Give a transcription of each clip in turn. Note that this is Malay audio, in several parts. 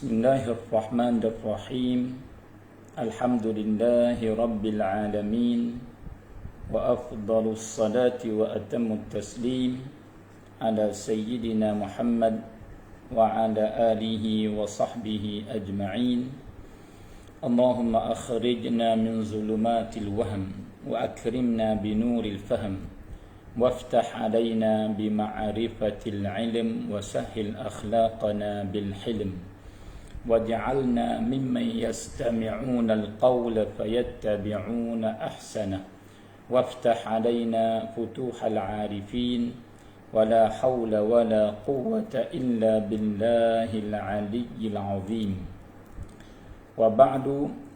Bismillahirrahmanirrahim. Alhamdulillahi rabbil alamin. Wa afdalus salati wa atammut taslim ala sayyidina Muhammad wa ala alihi wa sahbihi ajma'in. Allahumma akhrijna min zulumatil wahm wa akrimna binuril fahm وافتح علينا بمعرفة العلم وسهل أخلاقنا بالحلم واجعلنا ممن يستمعون القول فيتبعون أحسنه وافتح علينا فتوح العارفين ولا حول ولا قوة إلا بالله العلي العظيم وبعد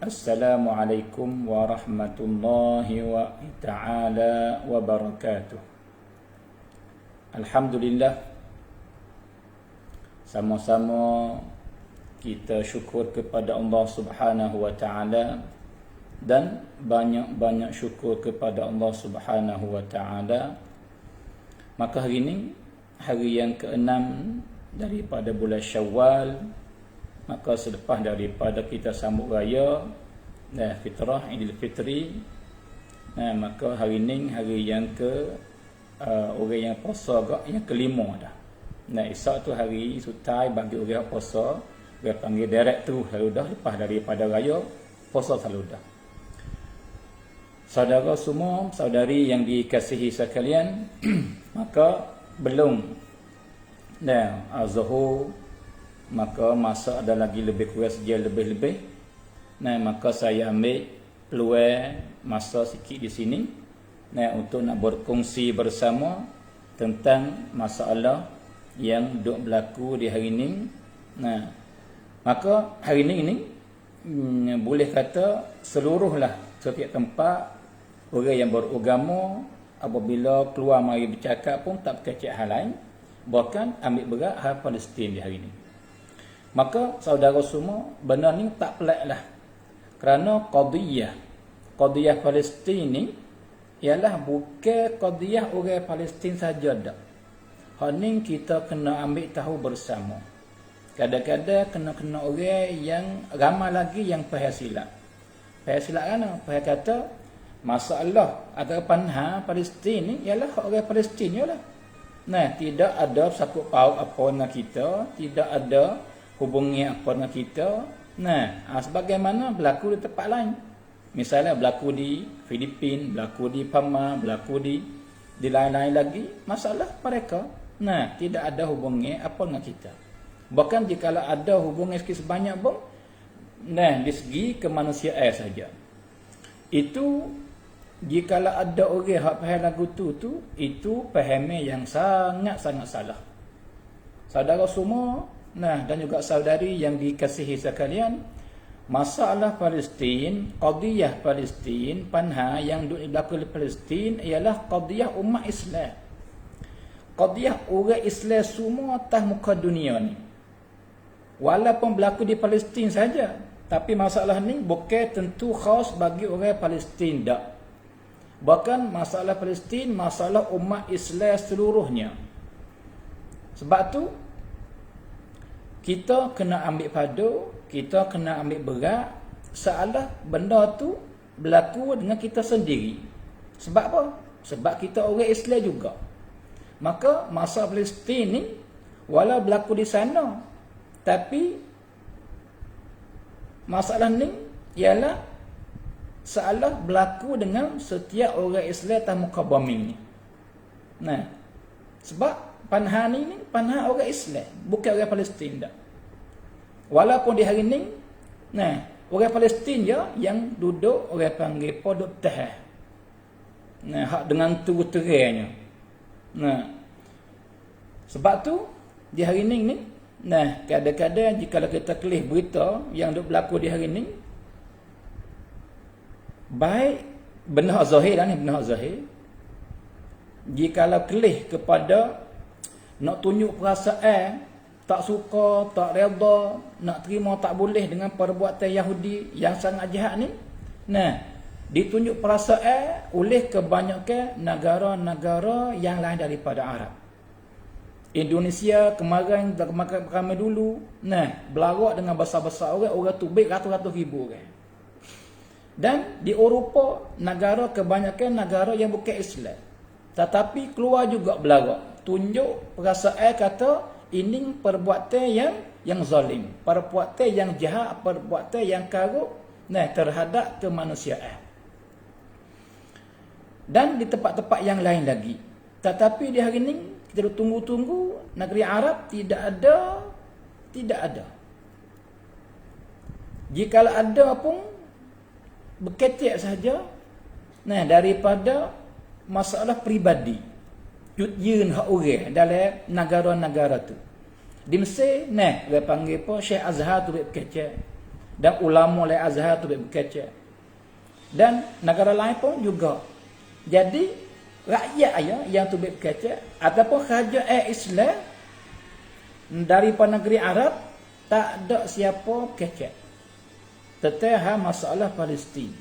السلام عليكم ورحمة الله تعالى وبركاته. Alhamdulillah, sama-sama kita syukur kepada Allah Subhanahu wa taala dan banyak-banyak syukur kepada Allah Subhanahu wa taala. Maka hari ini hari yang ke-6 daripada bulan Syawal, maka selepas daripada kita sambut raya fitrah Idul Fitri, maka hari ini hari yang orang yang puasa yang kelima dah. Esok tu hari sutai bagi orang puasa, dia panggil direct tu selalu dah lepas daripada raya puasa selalu dah. Saudara semua, saudari yang dikasihi sekalian, maka belum Zuhur, maka masa ada lagi lebih kurang sejam lebih-lebih. Maka saya ambil peluang masa sikit di sini untuk nak berkongsi bersama tentang masalah yang duk berlaku di hari ini. Maka hari ini boleh kata seluruhlah setiap tempat orang yang beragama apabila keluar mari bercakap pun tak kecek hal lain, bahkan ambil berat hal Palestin di hari ini. Maka saudara semua, benda ni tak pelik lah, kerana qadiyah Palestin ni ialah bukan qadiyah orang Palestin saja dah. Hal ni kita kena ambil tahu bersama. Kadang-kadang kena orang yang ramai lagi yang faham silap. Faham silap kan? Faham kata masalah atau panha Palestin ni ialah orang Palestin jelah. Tidak ada sakut paut apa dengan kita, tidak ada hubungi apa dengan kita. Sebagaimana berlaku di tempat lain. Misalnya berlaku di Filipin, berlaku di Pama, berlaku di lain-lain lagi, masalah mereka. Tidak ada hubungi apa dengan kita. Bahkan jika ada hubungi sikit sebanyak pun, di segi kemanusiaan saja. Itu jika ada orang yang faham lagu tu, itu fahamnya yang sangat-sangat salah. Saudara semua, dan juga saudari yang dikasihi sekalian, masalah Palestin, qadiyah Palestin, panha yang berlaku di Palestin ialah qadiyah umat Islam. Qadiyah orang Islam semua atas muka dunia ni. Walaupun berlaku di Palestin saja, tapi masalah ni bukan tentu khas bagi orang Palestin dak. Bahkan masalah Palestin, masalah umat Islam seluruhnya. Sebab tu kita kena ambil padu, kita kena ambil berat seolah benda tu berlaku dengan kita sendiri. Sebab apa? Sebab kita orang Islam juga. Maka masalah Palestin ni walau berlaku di sana, tapi masalah ni ialah seolah berlaku dengan setiap orang Islam atas muka bumi ni. Sebab panha ni panha orang Islam, bukan orang Palestin dah. Walaupun di hari ni, orang Palestin je yang duduk orang panggil podok tahan. Hak dengan terang-terangnya. Sebab tu di hari ni, kadang-kadang jika kita kelih berita yang duk berlaku di hari ni, baik benar zahir ni, benar zahir. Jikalau kelih kepada nak tunjuk perasaan, tak suka, tak redha, nak terima tak boleh dengan perbuatan Yahudi yang sangat jahat ni, ditunjuk perasaan oleh kebanyakan negara-negara yang lain daripada Arab. Indonesia kemarin ramai dulu, berlarak dengan besar-besar orang tubik ratus-ratus ribu orang. Dan di Eropah, negara kebanyakan negara yang bukan Islam. Tetapi keluar juga berlarak. Tunjuk perasaan kata ini perbuatan yang zalim, perbuatan yang jahat, perbuatan yang karut terhadap kemanusiaan. Dan di tempat-tempat yang lain lagi. Tetapi di hari ini kita tunggu-tunggu negeri Arab tidak ada. Jika ada pun berkecek saja daripada masalah peribadi. Yun hak orang dalam negara-negara tu. Di Mesir, dia panggil apa? Syekh Azhar tu berkecek. Dan ulama oleh Azhar tu berkecek. Dan negara lain pun juga. Jadi, rakyat yang tu berkecek, ataupun kerajaan Islam daripada negeri Arab, tak ada siapa kecek. Tentang masalah Palestin.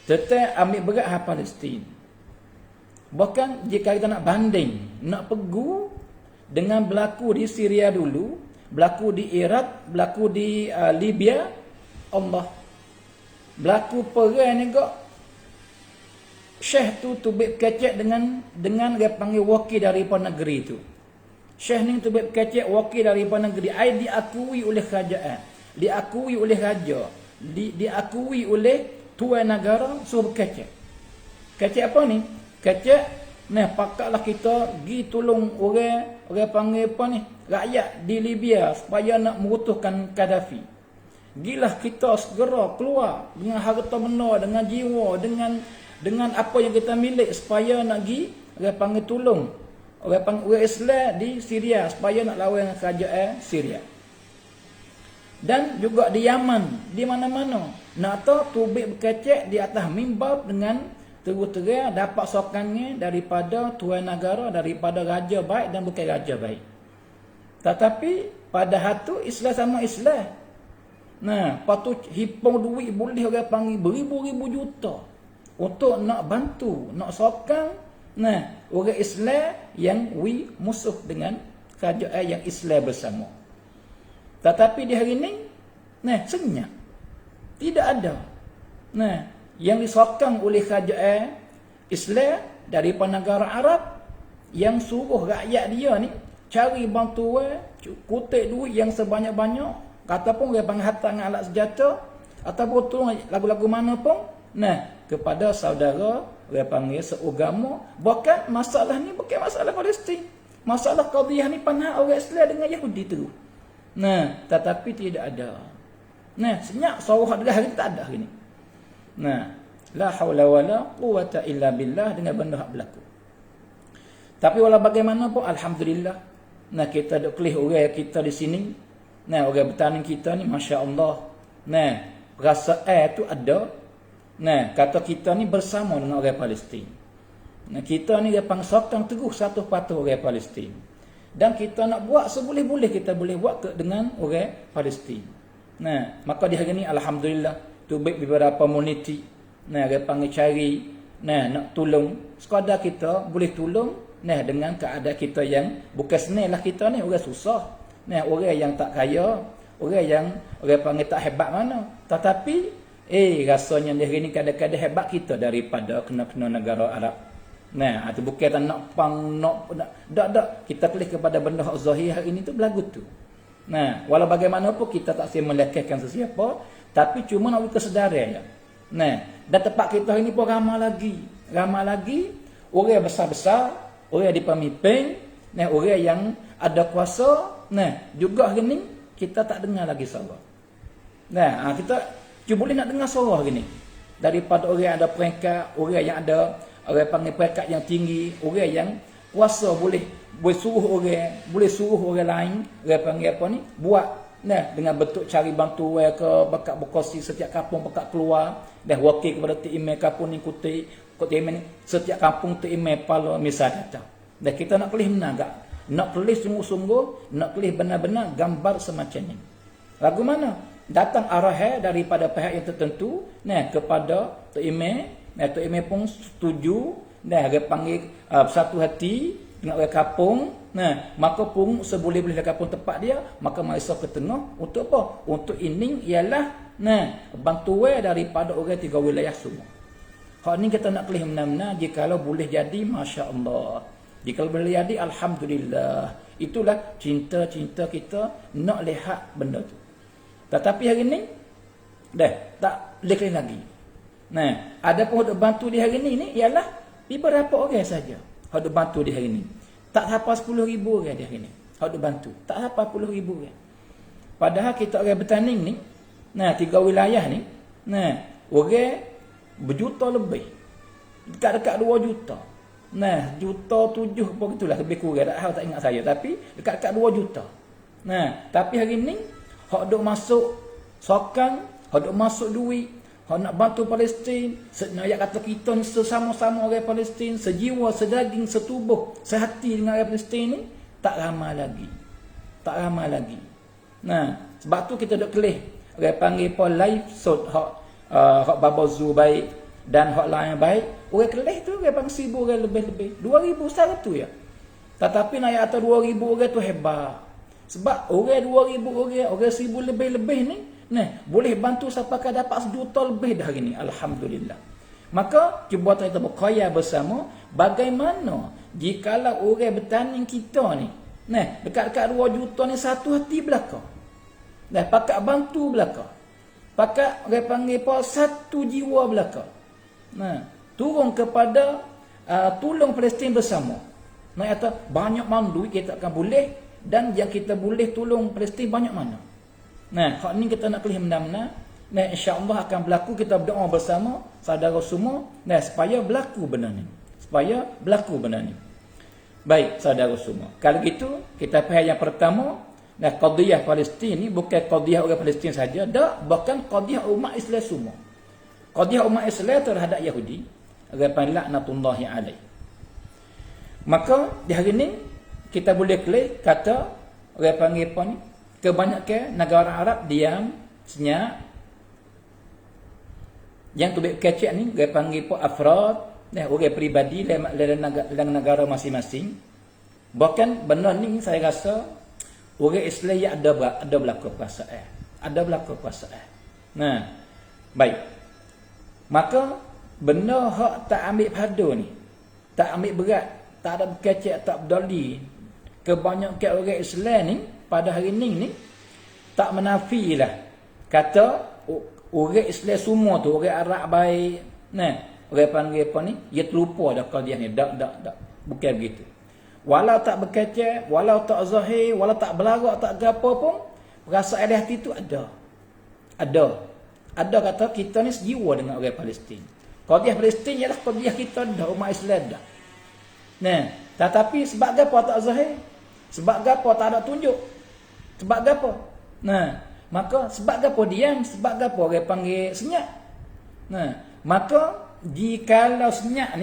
Tentang ambil berat Palestin. Bahkan jika kita nak banding, nak pergi dengan berlaku di Syria dulu, berlaku di Iraq, berlaku di Libya, Allah. Berlaku perang juga. Syekh tu tubik kecek dengan dia panggil wakil daripada negeri tu. Syekh ni tubik kecek wakil daripada negeri. Ai diakui oleh kerajaan, diakui oleh raja, diakui oleh tuan negara, suruh kecek. Kecek apa ni? Kecek, pakatlah kita pergi tolong orang panggil apa ni? Rakyat di Libya supaya nak merutuhkan Gaddafi. Gilah kita segera keluar dengan harta benda, dengan jiwa, dengan apa yang kita milik supaya nak pergi orang panggil tolong orang Islam di Syria supaya nak lawan kerajaan Syria. Dan juga di Yaman, di mana-mana nak tahu tubik berkecek di atas mimbar dengan terus-terang dapat sokongan daripada tuan negara, daripada raja baik dan bukan raja baik. Tetapi pada hatu Islam sama Islam. Patut hipung duit boleh orang panggil beribu-ribu juta untuk nak bantu, nak sokong orang Islam yang musuh dengan kerajaan yang Islam bersama. Tetapi di hari ini senyap. Tidak ada. Yang disokong oleh kerajaan Islam daripada negara Arab yang suruh rakyat dia ni cari bantuan, kutip duit yang sebanyak-banyak, ataupun dia panggil hantar dengan alat senjata, ataupun tolong lagu-lagu mana pun kepada saudara dia panggil seagama. Bahkan masalah ni bukan masalah Palestin. Masalah qadhiyah ni panah orang Islam dengan Yahudi tu. Tetapi tidak ada. Senyap sorah dengan hari tak ada hari ni. La haula wala quwata illa billah dengan benda hak berlaku. Tapi walau bagaimanapun alhamdulillah, kita duk kelih orang kita di sini, orang bertani kita ni masya-Allah. Perasaan tu ada. Kata kita ni bersama dengan orang Palestin. Kita ni dia panggil sokong teguh satu patuh orang Palestin. Dan kita nak buat seboleh-boleh kita boleh buat dengan orang Palestin. Maka di hari ni alhamdulillah tu baik beberapa komuniti dia panggil cari nak tolong sekadar kita boleh tolong dengan keadaan kita yang bukan senang lah. Kita ni orang susah, orang yang tak kaya, orang yang orang panggil tak hebat mana, tetapi rasanya di hari ni kadang-kadang hebat kita daripada kena-kena negara Arab. Itu bukan nak tak kita kelih kepada benda hak zahir hari ini tu berlagu tu. Walau bagaimanapun kita tak sempat melekehkan sesiapa, tapi cuma nak kesedaran ya. Dan tempat kita ini pun ramai lagi orang besar-besar, orang di pemimpin, orang yang ada kuasa, juga hari ni kita tak dengar lagi suara. Kita cuma boleh nak dengar suara hari ni daripada orang yang ada peringkat, orang yang ada orang panggil peringkat yang tinggi, orang yang kuasa boleh suruh orang lain, orang panggil apa ni, buat dengan bentuk cari bantuan ke bakat berkongsi setiap kampung bakat keluar dan wakil kepada email kampung ni kutip email setiap kampung tu email pala misal kata. Dan kita nak pilih benar nak pilih sungguh-sungguh, nak pilih benar-benar gambar semacam ni. Lagu mana? Datang arahan daripada pihak yang tertentu kepada tu email pun setuju dia panggil satu hati dengan orang kapung, maka pun seboleh-boleh kapung tempat dia, maka maisa ke tengah untuk apa? Untuk ining ialah bantuan daripada orang 3 wilayah semua. Hak ni kita nak kelih benar-benar, jikalau boleh jadi masya-Allah. Jikalau boleh jadi alhamdulillah. Itulah cinta-cinta kita nak lihat benda tu. Tetapi hari ni dah tak boleh kelih lagi. Ada pun duk bantu di hari ni ialah beberapa orang saja. Hak duk bantu di hari ni. Tak sampai 10,000 orang di hari ni. Hak duk bantu. Tak sampai 10,000 orang. Padahal kita orang bertanding ni, 3 wilayah ni, orang berjuta lebih. Dekat-dekat 2 juta. Juta 7 apa gitulah, lebih kurang tak ingat saya, tapi dekat-dekat 2 juta. Tapi hari ni hak duk masuk sokan, hak duk masuk duit, hak nak bantu Palestin, sebenarnya kata kita ni sesama-sama orang Palestin, sejiwa, sedaging, setubuh, sehati dengan orang Palestin ni, tak ramai lagi. Tak ramai lagi. Sebab tu kita duk kelih, orang panggil apa live shot hak Baba Zu baik dan hak lain baik, orang kelih tu orang panggil 1,000 orang lebih-lebih. 2,000 100 ya. Tetapi naik atas 2,000 orang tu hebat. Sebab orang 2,000 orang 1,000 lebih-lebih ni, boleh bantu sampai ke dapat 1 juta lebih dah hari ni. Alhamdulillah. Maka cuba kita berkhayal bersama bagaimana jikalau orang bertanding kita ni, dekat-dekat 2 juta ni satu hati belaka. Pakat bantu belaka. Pakat orang panggil apa? Satu jiwa belaka. Turun kepada tolong Palestin bersama. Nak kata banyak mandu kita akan boleh, dan yang kita boleh tolong Palestin banyak mana. Hak ni kita nak kelih benar-benar. Insya-Allah akan berlaku, kita berdoa bersama saudara semua, supaya berlaku benda ni. Supaya berlaku benda ni. Baik saudara semua. Kalau gitu kita faham yang pertama, qadhiyah Palestin ni bukan qadhiyah orang Palestin saja, bahkan qadhiyah umat Islam semua. Qadhiyah umat Islam terhadap Yahudi, orang laknatullahi alaih. Maka di hari ni kita boleh kelih kata orang panggil apa ni, kebanyakan negara Arab diam, senyap. Yang tu kecek ni orang panggil apa afrad, orang peribadi dalam negara masing-masing. Bahkan benda ni saya rasa orang Islam yang ada berlaku perasaan. Ada berlaku perasaan. Baik. Maka benda hak tak ambil pada ni, tak ambil berat, tak ada kecek, tak berdali. Kebanyakan orang Islam ni pada hari ni tak menafilah kata orang Islam semua tu orang Arab baik, orang panggil apa ni, dia terlupa dah qadhiyah ni. Tak, bukan begitu. Walau tak berkecek, walau tak zahir, walau tak berlarak, tak apa pun, perasaan di hati tu ada. Ada kata kita ni sejiwa dengan orang Palestin. Qadhiyah Palestin ialah qadhiyah kita dah, umat Islam dah. Tetapi sebab apa tak zahir? Sebab apa tak ada tunjuk? Sebab apa? Maka sebab apa diam? Sebab apa orang panggil senyap? Maka jikalau senyap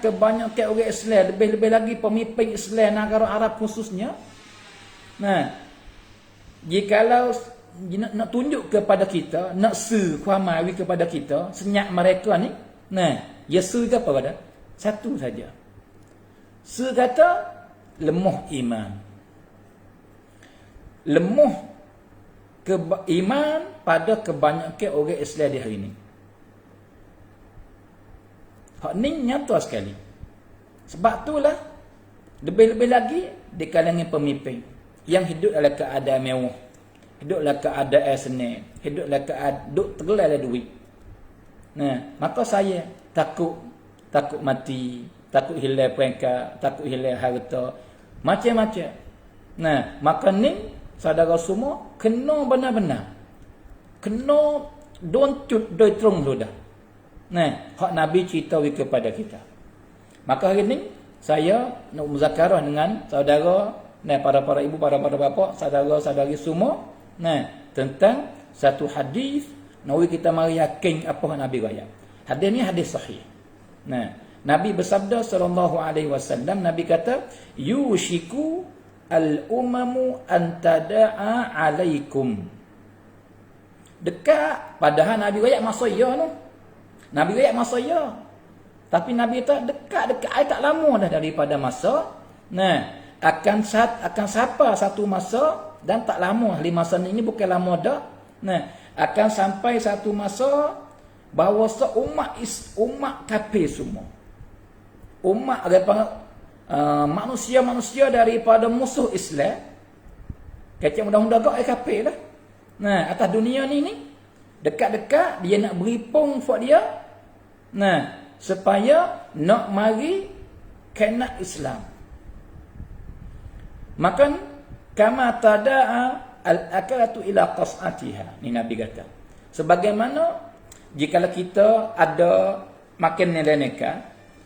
kebanyakan orang Islam, lebih-lebih lagi pemimpin Islam negara Arab khususnya, jikalau nak tunjuk kepada kita, nak kuamawi kepada kita, senyap mereka ni, ya ke apa pada? Satu saja. Kata lemah iman. Lemah iman pada kebanyakan orang Islam di hari ini. Hak ni nyata sekali. Sebab itulah lebih-lebih lagi di kalangan pemimpin yang hidup dalam keadaan mewah, hidup dalam keadaan senang, hidup dalam keadaan duk tergelai dalam duit. Maka saya takut mati, takut hilang peringkat, takut hilang harta, macam-macam. Maka ni saudara semua kena benar-benar, kena doncut doi terung sudah. Hak Nabi cerita kepada kita. Maka hari ni saya nak muzakarah dengan saudara, para ibu, para bapa, saudara-saudari semua, tentang satu hadis. Nawi kita mari yakin apa yang Nabi raya. Hadis ni hadis sahih. Nabi bersabda sallallahu alaihi wasallam, Nabi kata, yushiku al-umamu an tada'a alaikum. Dekat, padahal Nabi raya masa ya tu. Nabi raya masa ya. Tapi Nabi kata dekat-dekat tak lama dah daripada masa. Nah, akan sampai satu masa dan tak lama ahli masa ini bukan lama dah. Nah, akan sampai satu masa bahawa umat kafir semua. Umat manusia-manusia daripada musuh Islam. Kecik mudah-mudah gak kafir lah. Nah, atas dunia ni dekat-dekat dia nak beri pong buat dia. Nah, supaya nak mari kena Islam. Makan kama tada'a al-akalatu ila qas'atiha. Ni Nabi kata. Sebagaimana jika kita ada makan nilai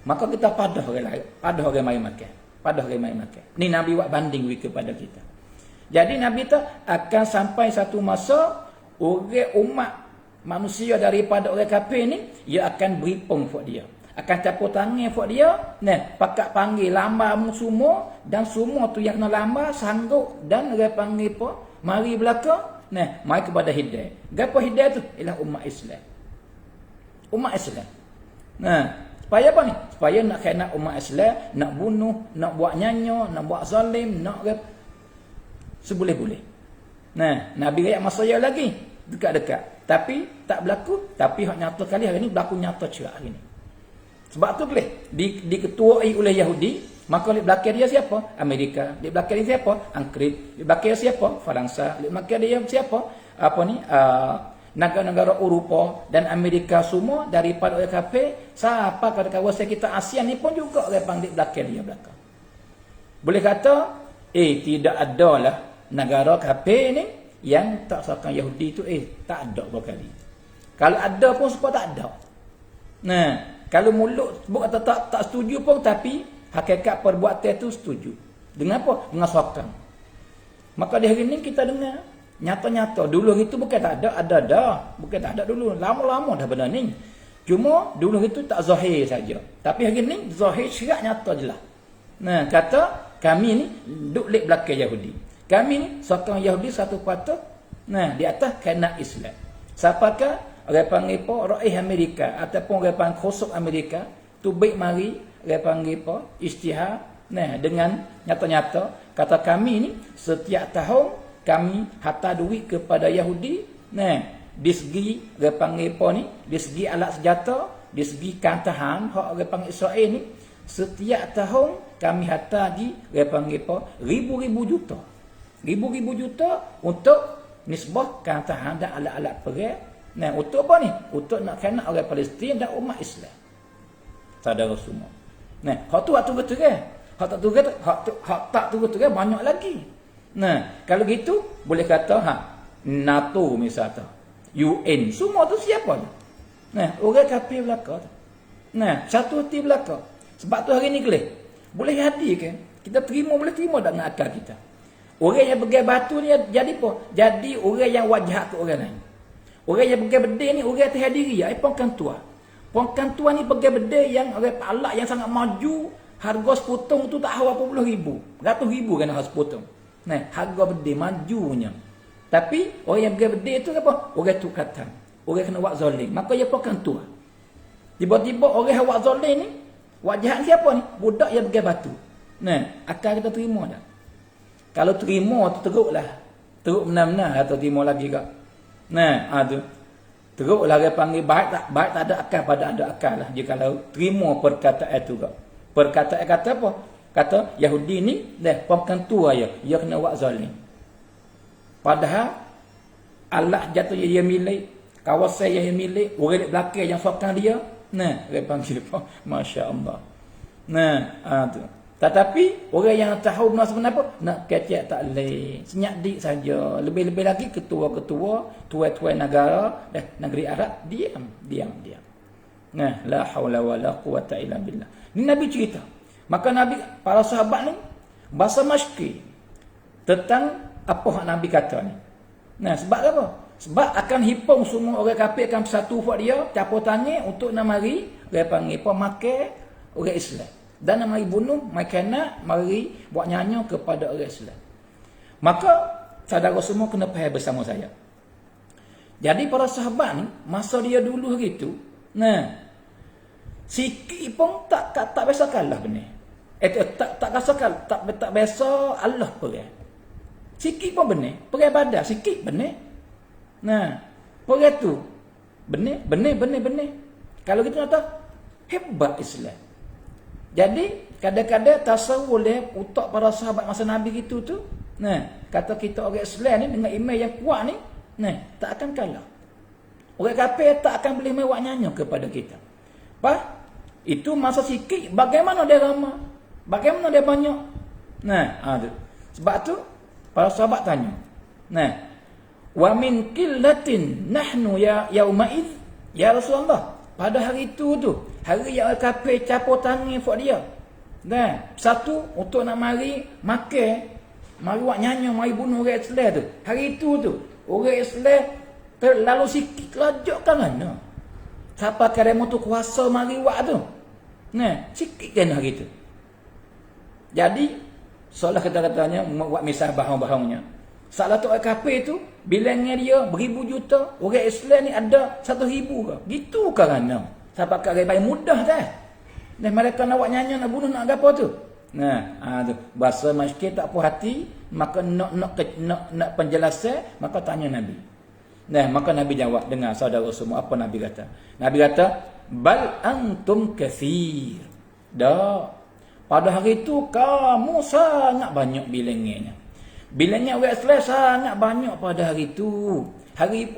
maka kita padah orang mari makan. Ni Nabi buat banding kepada kita. Jadi Nabi kata akan sampai satu masa orang umat manusia daripada orang kafir ni ia akan beri pong buat dia. Akan capur tangan buat dia, pakat panggil lambar semua dan semua tu yang kena lambar sanggup dan dia panggil apa? Mari belaka, mari kepada hidayah. Gapo hidayah tu? Ialah umat Islam. Umat Islam. Supaya apa ni? Supaya nak kena umat Islam, nak bunuh, nak buat nyanyo, nak buat zalim, nak seboleh-boleh. Nabi ayat masa ya lagi dekat-dekat. Tapi tak berlaku, tapi hak nyata kali hari ni berlaku nyata cerak hari ni. Sebab tu boleh diketuai oleh Yahudi, maka di belakang dia siapa? Amerika. Di belakang dia siapa? Angkrit. Di belakang dia siapa? Faransa. Di belakang dia siapa? Negara-negara Eropah dan Amerika semua daripada orang kafir. Siapa kata kawasan kita ASEAN ni pun juga orang panggil belakang dia belakang. Boleh kata tidak adalah negara kafir ni yang tak sokong Yahudi tu tak ada berkali. Kalau ada pun sebab tak ada. Kalau mulut sebut kata tak setuju pun, tapi hakikat perbuatan tu setuju. Dengan apa? Dengan sokong. Maka di hari ni kita dengar nyata-nyata. Dulu itu bukan tak ada, ada dah. Bukan tak ada dulu. Lama-lama dah benda ni. Cuma dulu itu tak zahir saja. Tapi hari ni zahir syirak nyata je lah. Kata kami ni duduk lek belakang Yahudi. Kami ni sokong Yahudi satu patut. Di atas kena Islam. Siapakah? Orang panggil apa? Raih Amerika ataupun orang panggil khosok Amerika tu baik mari orang panggil apa? Istihar dengan nyata-nyata kata kami ni setiap tahun kami hantar duit kepada Yahudi di segi orang panggil apa ni? Di segi alat senjata, di segi kantahan hak orang panggil Israel ni setiap tahun kami hantar di orang panggil apa? Ribu-ribu juta. Ribu-ribu juta untuk nisbah kantahan dan alat-alat perang. Untuk apa ni? Untuk nak kena orang Palestin dan umat Islam. Saudara semua. Hak tu betul-betul. Hak tak betul-betul banyak lagi. Kalau gitu boleh kata NATO misalnya. UN semua tu siapa tu? Orang kafir belaka tu. Satu hati belaka. Sebab tu hari ni boleh hadir kan? Kita boleh terima tak dengan akal kita. Orang yang pegang batu ni jadi apa? Jadi orang yang wajah ke orang lain. Orang yang pegang bedil ni orang atas diri pongkan tua. Pongkan tua ni pegang bedil yang orang palak yang sangat maju, harga sepotong tu tak tahu berapa puluh ribu. Ratus ribu kan harga sepotong. Harga bedil majunya. Tapi orang yang pegang bedil tu apa? Orang tu kata, orang kena buat zalim. Maka dia pongkan tua. Tiba-tiba orang yang buat zalim ni, wajah siapa ni? Budak yang pegang batu. Akal kita terima tak? Kalau terima tu teruklah. Teruk benar-benar atau terima lagi kak. Tu. Teruklah dia panggil baik tak ada akal pada ada akal lah. Jika kalau terima perkataan itu kak. Perkataan kata apa? Kata Yahudi ni pemkan tua ya. Dia kena buat zalim. Padahal Allah jatuh dia milik, kawasan yang milik, orang di belakang yang sokong dia. Dia panggil apa? Masya Allah. Tu. Tetapi orang yang tahu benar sebenarnya apa? Nak kecek tak boleh. Senyak dik saja. Lebih-lebih lagi ketua-ketua, tuan-tuan negara dan negeri Arab diam. La haula wala quwata illa billah. Ni Nabi cerita. Maka Nabi para sahabat ni bahasa masyki tentang apa yang Nabi kata ni. Sebab apa? Sebab akan hipung semua orang kafir akan bersatu buat dia, capur tangan untuk nak mari dia panggil apa? Makan orang Islam. Dan nak mari bunuh, mari buat nyanyi kepada orang Islam. Maka saudara semua kena faham bersama saya. Jadi para sahabat ni masa dia dulu gitu, Sikit pun tak biasa kalah benih. Tak rasa kalah, tak biasa Allah perang. Sikit pun benih, perang Badar sikit benih. Nah, perang tu benih. Kalau kita kata hebat Islam. Jadi kadang-kadang tasawuf oleh utak para sahabat masa Nabi gitu tu, nah, kata kita orang Islam ni dengan iman yang kuat ni, nah, tak akan kalah. Orang kafir tak akan boleh mewak nyanyi kepada kita. Itu masa sikit, bagaimana dia ramai? Bagaimana dia banyak? Nah, tu. Sebab tu para sahabat tanya. Nah, wa min qillatin nahnu ya yauma'id ya Rasulullah. Pada hari itu tu, hari yang kafir capur tangan buat dia. Nah, satu untuk nak mari buat nyanyi, mari bunuh orang Islam tu. Hari itu tu, orang Islam terlalu sikit lajak kan mana? Siapa kadang tu kuasa mari buat tu? Nah, sikit kan hari tu. Jadi, seolah kata-katanya buat misal bahan-bahannya. Salah tu orang kafir tu, bilangnya dia beribu juta, orang Islam ni ada 1,000 ke? Gitu kerana. Siapa kadang paling mudah dah. Dan mereka nak buat nyanyi, nak bunuh, nak apa tu? Nah, tu. Bahasa miskin tak puas hati, maka nak penjelasan, maka tanya Nabi. Nah, maka Nabi jawab, dengar saudara semua, apa Nabi kata? Nabi kata, bal antum kathir. Dah. Pada hari itu, kamu sangat banyak bilangnya. Bilangnya orang Islam sangat banyak pada hari itu. Hari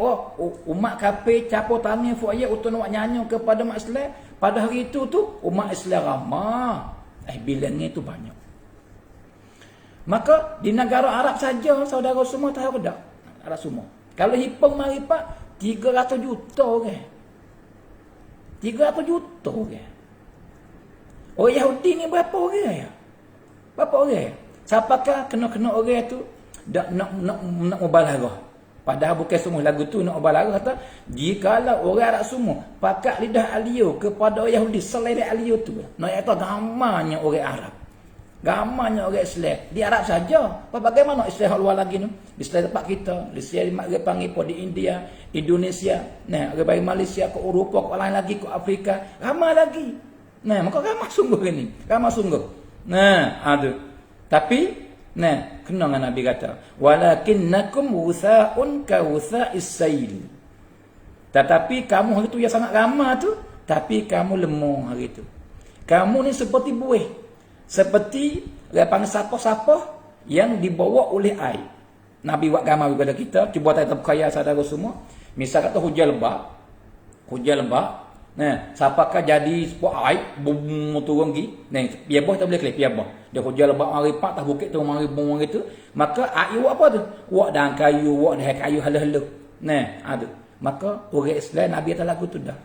umat kafir capur tangan fuaya untuk nak nyanyi kepada umat Islam. Pada hari itu tu umat Islam ramai. Bilangnya itu banyak. Maka di negara Arab saja saudara semua tahu tak? Arab semua. Kalau hitung mari pak 300 juta orang. 300 juta orang. Orang Yahudi ni berapa orang ya? Berapa orang? Siapakah kena orang tu nak mubalarah? Padahal bukan semua lagu tu nak mubalarah kata, jikalau orang Arab semua pakat lidah alio kepada orang Yahudi selain alio tu, nak kata gamanya orang Arab. Gamanya orang Islam di Arab saja. Bagaimana Islam luar lagi ni? Islam tempat kita, Islam dia panggil di India, Indonesia, nah, orang Malaysia, ke Eropah, ke lain lagi, ke Afrika, ramai lagi. Nah, maka ramai sungguh ni. Ramai sungguh. Nah, ada. Tapi, nah, kena dengan Nabi kata, walakinnakum wutha'un ka wutha'is sail. Tetapi kamu hari tu yang sangat ramai tu, tapi kamu lemah hari tu. Kamu ni seperti buih. Seperti panggil sapah-sapah yang dibawa oleh air. Nabi buat gambar kepada kita, cuba tanya perkaya saudara semua. Misal kata hujan lebat. Nah, siapakah jadi sebuah air bum turun gi. Nah, piabah tak boleh kelih piabah. Dia hujan lebat mari pak tak bukit tu mari bum gitu. Maka air buat apa tu? Buat dahan kayu, buat dahan kayu hala-hala. Nah, ada. Maka orang Islam Nabi kata lagu tu dah.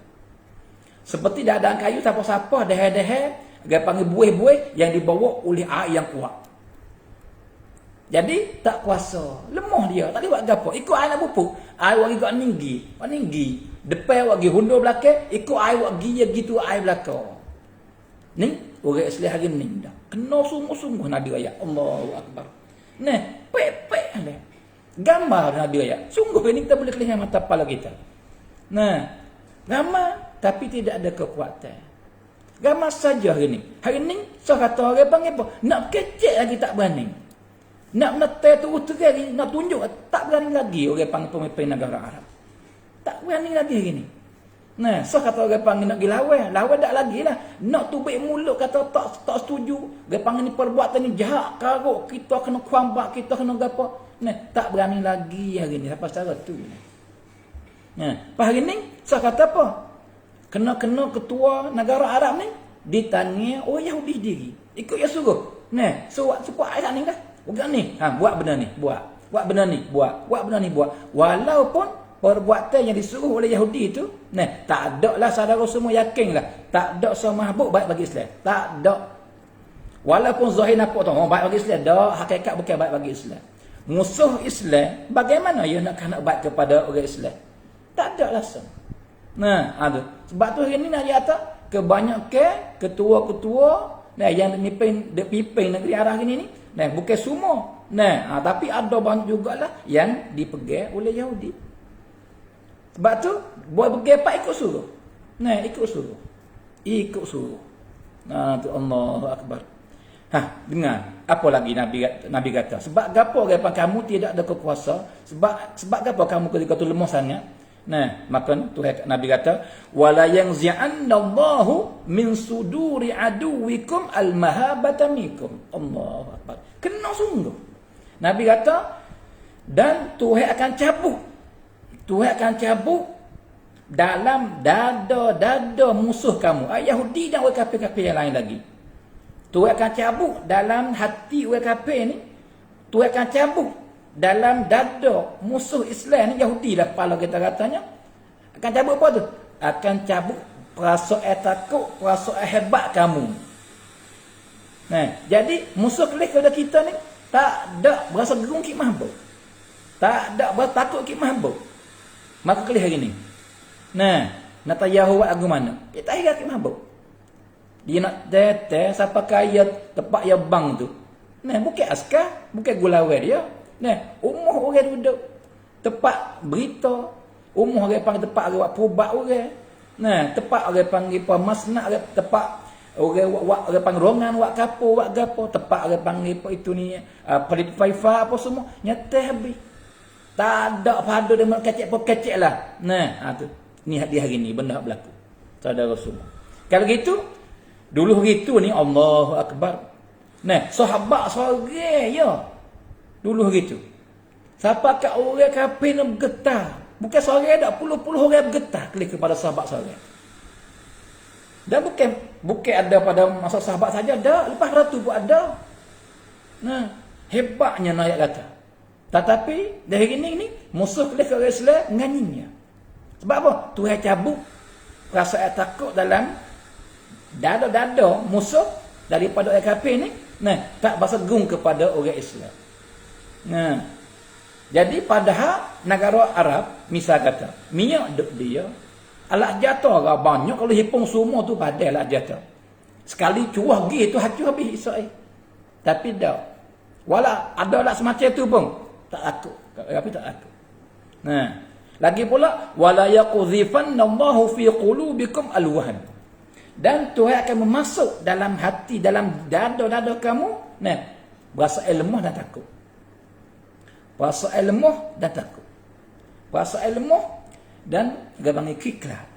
Seperti dah dahan kayu siapa-siapa dahan-dahan dia panggil buih-buih yang dibawa oleh air yang kuat. Jadi tak kuasa, lemah dia, tak boleh buat gapo. Ikut air nak pupuk, air wagi kat tinggi. Depan wagi hundur belakang, ikut air wagi ya gitu air belakang. Ni orang Islam hari ni dah. Kena sungguh-sungguh Nabi raya. Allahu akbar. Nah, pek-pek lah. Gambar Nabi raya. Sungguh ini kita boleh kelihatan mata kepala kita. Nah, ramai tapi tidak ada kekuatan. Ramai saja hari ni. Hari ni saya kata orang panggil apa? Nak kecek lagi tak berani. Nak menetai terus terang, nak tunjuk tak berani lagi orang panggil pemimpin negara Arab. Tak berani lagi hari ni. Nah, so kata orang panggil nak pergi lawan tak lagi lah. Nak tubik mulut kata tak setuju. Orang panggil ni perbuatan ni jahat karuk, kita kena kuambak, kita kena apa. Nah, tak berani lagi hari ni apa cara tu. Nah, hari ni so kata apa? Kena ketua negara Arab ni ditanya Yahudi diri. Ikut yang suruh. Nah, so support ayat ni dah. Bukan ni, buat benda ni, buat benda ni, buat benda ni, buat. Walaupun perbuatan yang disuruh oleh Yahudi itu, nah, tak ada lah saudara semua yakinlah, tak ada semua mahbub baik bagi Islam. Tak ada. Walaupun zahir nampak tu, baik bagi Islam, dah hakikat bukan baik bagi Islam. Musuh Islam, bagaimana ia nak baik kepada orang Islam? Tak ada rasa. Nah, ada. Sebab tu hari ni nak kata kebanyakan ketua-ketua yang pimpin negeri Arab ini ni, nah, bukan semua. Nah, tapi ada banyak jugalah yang dipegang oleh Yahudi. Sebab tu buat pegang pak ikut suruh. Nah, ikut suruh. Ikut suruh. Tu Allahu Akbar. Dengar. Apa lagi Nabi kata? Sebab gapo gapo kamu tidak ada kekuasa? Sebab gapo kamu ketika tu lemah sangat? Maka Tuhan Nabi kata, wala yanzi'annallahu min suduri aduwikum almahabata minkum. Allahu Akbar. Kena sungguh. Nabi kata, dan Tuhan akan cabut. Tuhan akan cabut dalam dada musuh kamu. Yahudi dan orang kafir-kafir yang lain lagi. Tuhan akan cabut dalam hati orang kafir ni. Tuhan akan cabut dalam dada musuh Islam ni, Yahudi lah kepala kita katanya. Akan cabut apa tu? Akan cabut perasaan takut, perasaan hebat kamu. Jadi musuh kelih kepada kita ni tak ada berasa gerung kik mahbub. Tak ada berasa takut kik mahbub. Maka kelih hari ni. Nak tahu agu mana? Tak ingat kik mahbub. Dia nak teteh siapa kaya tempat ya bang tu. Bukan askar, bukan gulawai dia. Umur orang duduk tempat berita, umur orang panggil tempat orang buat perubat orang. Tempat orang panggil pemasnak, tempat orang panggil rongan, buat kapur, buat gapo, tempat orang panggil apa itu ni, pelit faifa apa semua, nyata habis. Tak ada pada dia nak kecek lah. Tu. Ni di hari ni benda berlaku. Saudara semua. Kalau gitu, dulu gitu ni Allahu Akbar. Sahabat seorang ya. Dulu gitu. Siapa kat orang kafir nak bergetar. Bukan seorang dak, puluh-puluh orang bergetar klik kepada sahabat seorang. Dan bukan ada pada masa sahabat saja, dah lepas ratu pun ada. Hebatnya ayat kata. Tetapi dari ini musuh klik ke orang Islam nganyinya. Sebab apa? Tuhan cabut perasaan takut dalam dada musuh daripada orang kafir ni. Tak berasa gerung kepada orang Islam. Jadi padahal negara Arab misal kata minyak duk dia alat jatuh agak banyak, kalau hipung semua tu padai alat jatuh sekali cuah gi tu hancur habis Israel. Tapi dah wala ada alat semacam tu pun tak takut, tapi tak takut. Lagi pula wala yaqdhifannallahu fi qulubikum alwahan, dan Tuhan akan memasuk dalam hati, dalam dada kamu berasa lemah dan takut. Perasaan lemah dan takut. Perasaan lemah dan gabangi kiklat.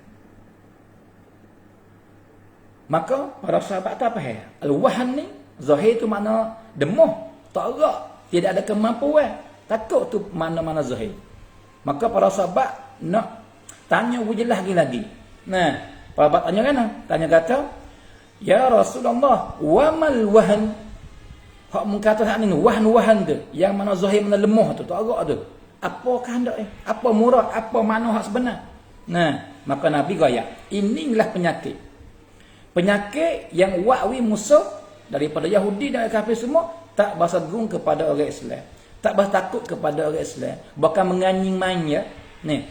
Maka para sahabat tak faham. Al-wahan ni, zahir tu makna demah, tak gerak, tidak ada kemampuan. Takut tu mana-mana zahir. Maka para sahabat nak tanya wujulah lagi. Para sahabat tanya kan? Tanya kata, ya Rasulullah, wa mal wahan? Hak mengkata hak ni wahan tu, yang mana zahir mana lemah tu, tak agak tu. Apa kehendak apa murad, apa makna hak sebenar? Maka Nabi gaya, inilah penyakit. Penyakit yang wakwi musuh daripada Yahudi dan kafir semua tak berasa gerung kepada orang Islam. Tak berasa takut kepada orang Islam, bahkan menganying mainnya.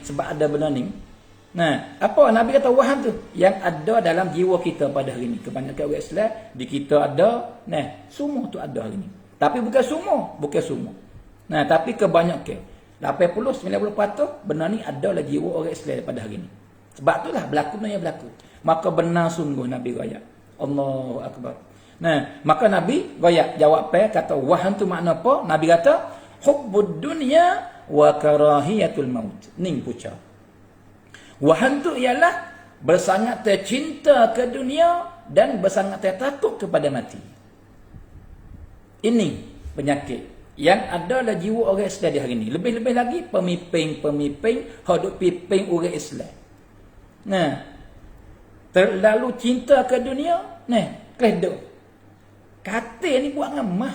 Sebab ada benda ni. Apa Nabi kata wahan tu? Yang ada dalam jiwa kita pada hari ni. Kebanyakan orang Islam di kita ada, semua tu ada hari ni. Tapi bukan semua. Tapi kebanyakan 80-90% benar ni ada lagi jiwa orang Islam pada hari ni. Sebab itulah berlaku yang berlaku. Maka benar sungguh Nabi gaya. Allahu Akbar. Maka Nabi gaya jawab kata wahan tu makna apa? Nabi kata hubbud dunya wa karahiyatul maut. Ning puca. Wahan tu ialah bersangat tercinta ke dunia dan bersangat tertakut kepada mati. Ini penyakit yang ada dalam jiwa orang Islam di hari ini. Lebih-lebih lagi pemimpin hidup pimpin orang Islam. Terlalu cinta ke dunia, keleduk. Katil ni buat ngemah.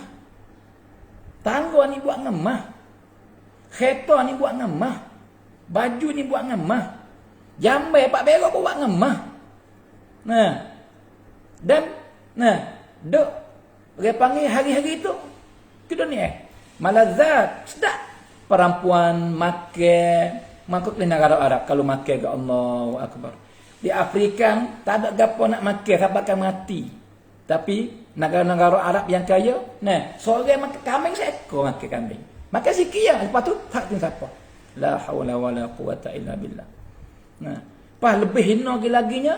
Tangga ni buat ngemah. Kereta ni buat ngemah. Baju ni buat ngemah. Jambai pak berak pun buat ngemah. Dan duk orang panggil hari-hari tu ke dunia malazat, sedap. Perempuan makan, makut di negara Arab kalau makan ke Allahu Akbar. Di Afrika tak ada gapo nak makan sampai akan mati. Tapi negara-negara Arab yang kaya, seorang makan kambing seekor makan kambing. Makan sikit lepas tu tak tin siapa. La haula wala quwata illa billah. Pas lebih hina laginya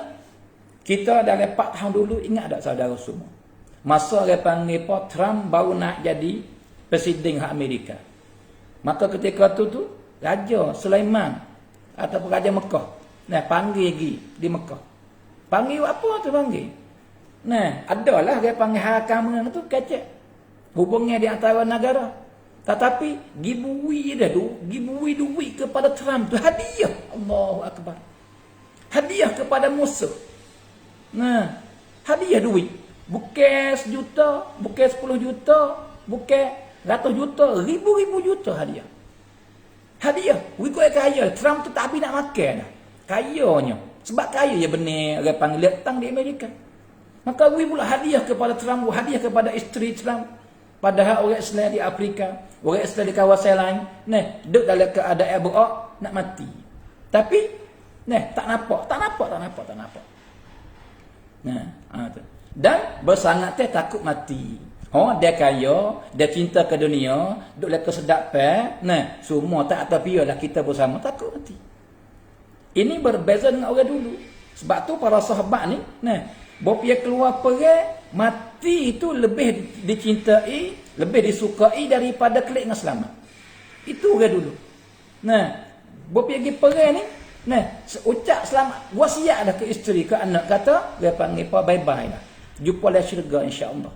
Kita dalam 4 tahun dulu, ingat tak saudara semua? Masa dia panggil Trump baru nak jadi presiden Amerika. Maka ketika tu Raja Sulaiman ataupun Raja Mekah, panggil lagi di Mekah. Panggil apa tu panggil? Adalah dia panggil hakaman tu kecek. Hubungnya di antara negara. Tetapi giveaway duit kepada Trump tu hadiah. Allahu Akbar. Hadiah kepada musuh. Hadiah duit. Bukan 1 juta, bukan 10 juta, bukan ratus juta, ribu-ribu juta hadiah. Hadiah. We kaya. Trump tu tak habis nak makan dah. Kayanya. Sebab kaya je benar orang panggil letang di Amerika. Maka we pula hadiah kepada Trump, hadiah kepada isteri Trump. Padahal orang Islam di Afrika, orang Islam di kawasan lain, duduk dalam keadaan berok nak mati. Tapi tak nampak. Dan bersangat takut mati. Dia kaya, dia cinta ke dunia, duduk dalam kesedapan, semua tak atapialah kita bersama takut mati. Ini berbeza dengan orang dulu. Sebab tu para sahabat ni, dia keluar perang, mati itu lebih dicintai, lebih disukai daripada kelik dengan selamat. Itu orang dulu. Dia pergi perang ni, ucap selamat, wasiat dah ke isteri, ke anak, kata, dia panggil bye-bye dah. Jumpa dalam syurga insya-Allah.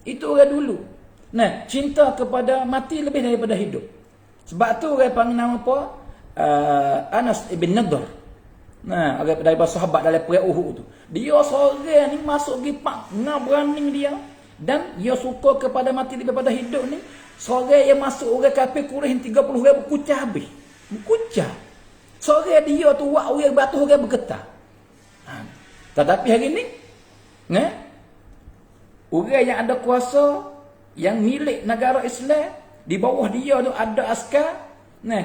Itu orang dulu. Cinta kepada mati lebih daripada hidup. Sebab tu orang panggil nama apa? Anas ibn Nadr. Daripada sahabat dalam perang Uhud tu. Dia seorang ni masuk pergi berani dia. Dan dia suka kepada mati daripada hidup ni. Seorang yang masuk orang kafir Quraisy 30,000 kucah habis. Kucah. Seorang dia tu buat orang batu orang bergetar. Tetapi hari ni, orang yang ada kuasa, yang milik negara Islam, di bawah dia tu ada askar,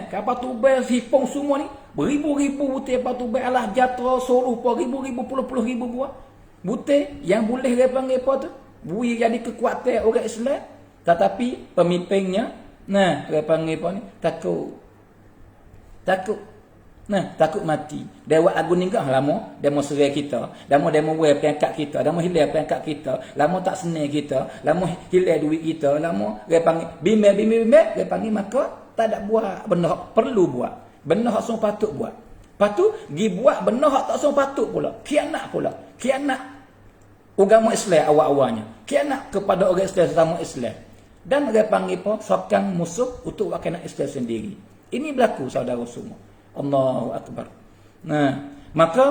kapal tubai, sipong semua ni, beribu-ribu butir kapal tubai, alah jatra, suruh ribu-ribu, puluh-puluh ribu buah butir, yang boleh dia panggil apa tu, boleh jadi kekuatan orang Islam. Tetapi pemimpinnya, dia panggil apa ni, takut mati. Dia buat lagu ni kah lama, dia mau serai kita, lama dia mau buat pangkat kita, lama hilang pangkat kita, lama tak senang kita, lama hilang duit kita, lama dia panggil bimbang, dia panggil maka tak ada buat benda perlu buat. Benda hak semua patut buat. Lepas tu pergi buat benda hak tak semua patut pula. Khianat agama Islam awal-awalnya. Khianat kepada orang Islam sesama Islam. Dan dia panggil apa? Sokang musuh untuk wakil Islam sendiri. Ini berlaku saudara semua. Allahu Akbar. Maka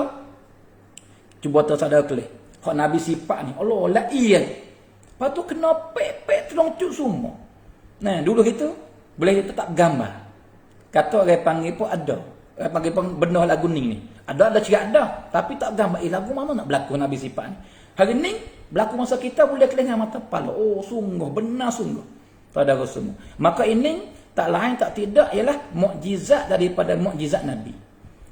cuba tersadar kelih. Hak Nabi sifat ni, Allah la'iyah. Lepas tu kena pek terlongcut semua. Dulu gitu boleh tetap gambar. Kata orang panggil pun ada. Orang panggil pun benda lagu ni. Ada cerak ada, tapi tak gambar. Lagu mana nak berlaku Nabi sifat ni? Hari ni berlaku masa kita boleh kelihatan mata kepala. Oh sungguh, benar sungguh. Saudara semua. Maka ini tak lain tak tidak ialah mukjizat daripada mukjizat Nabi.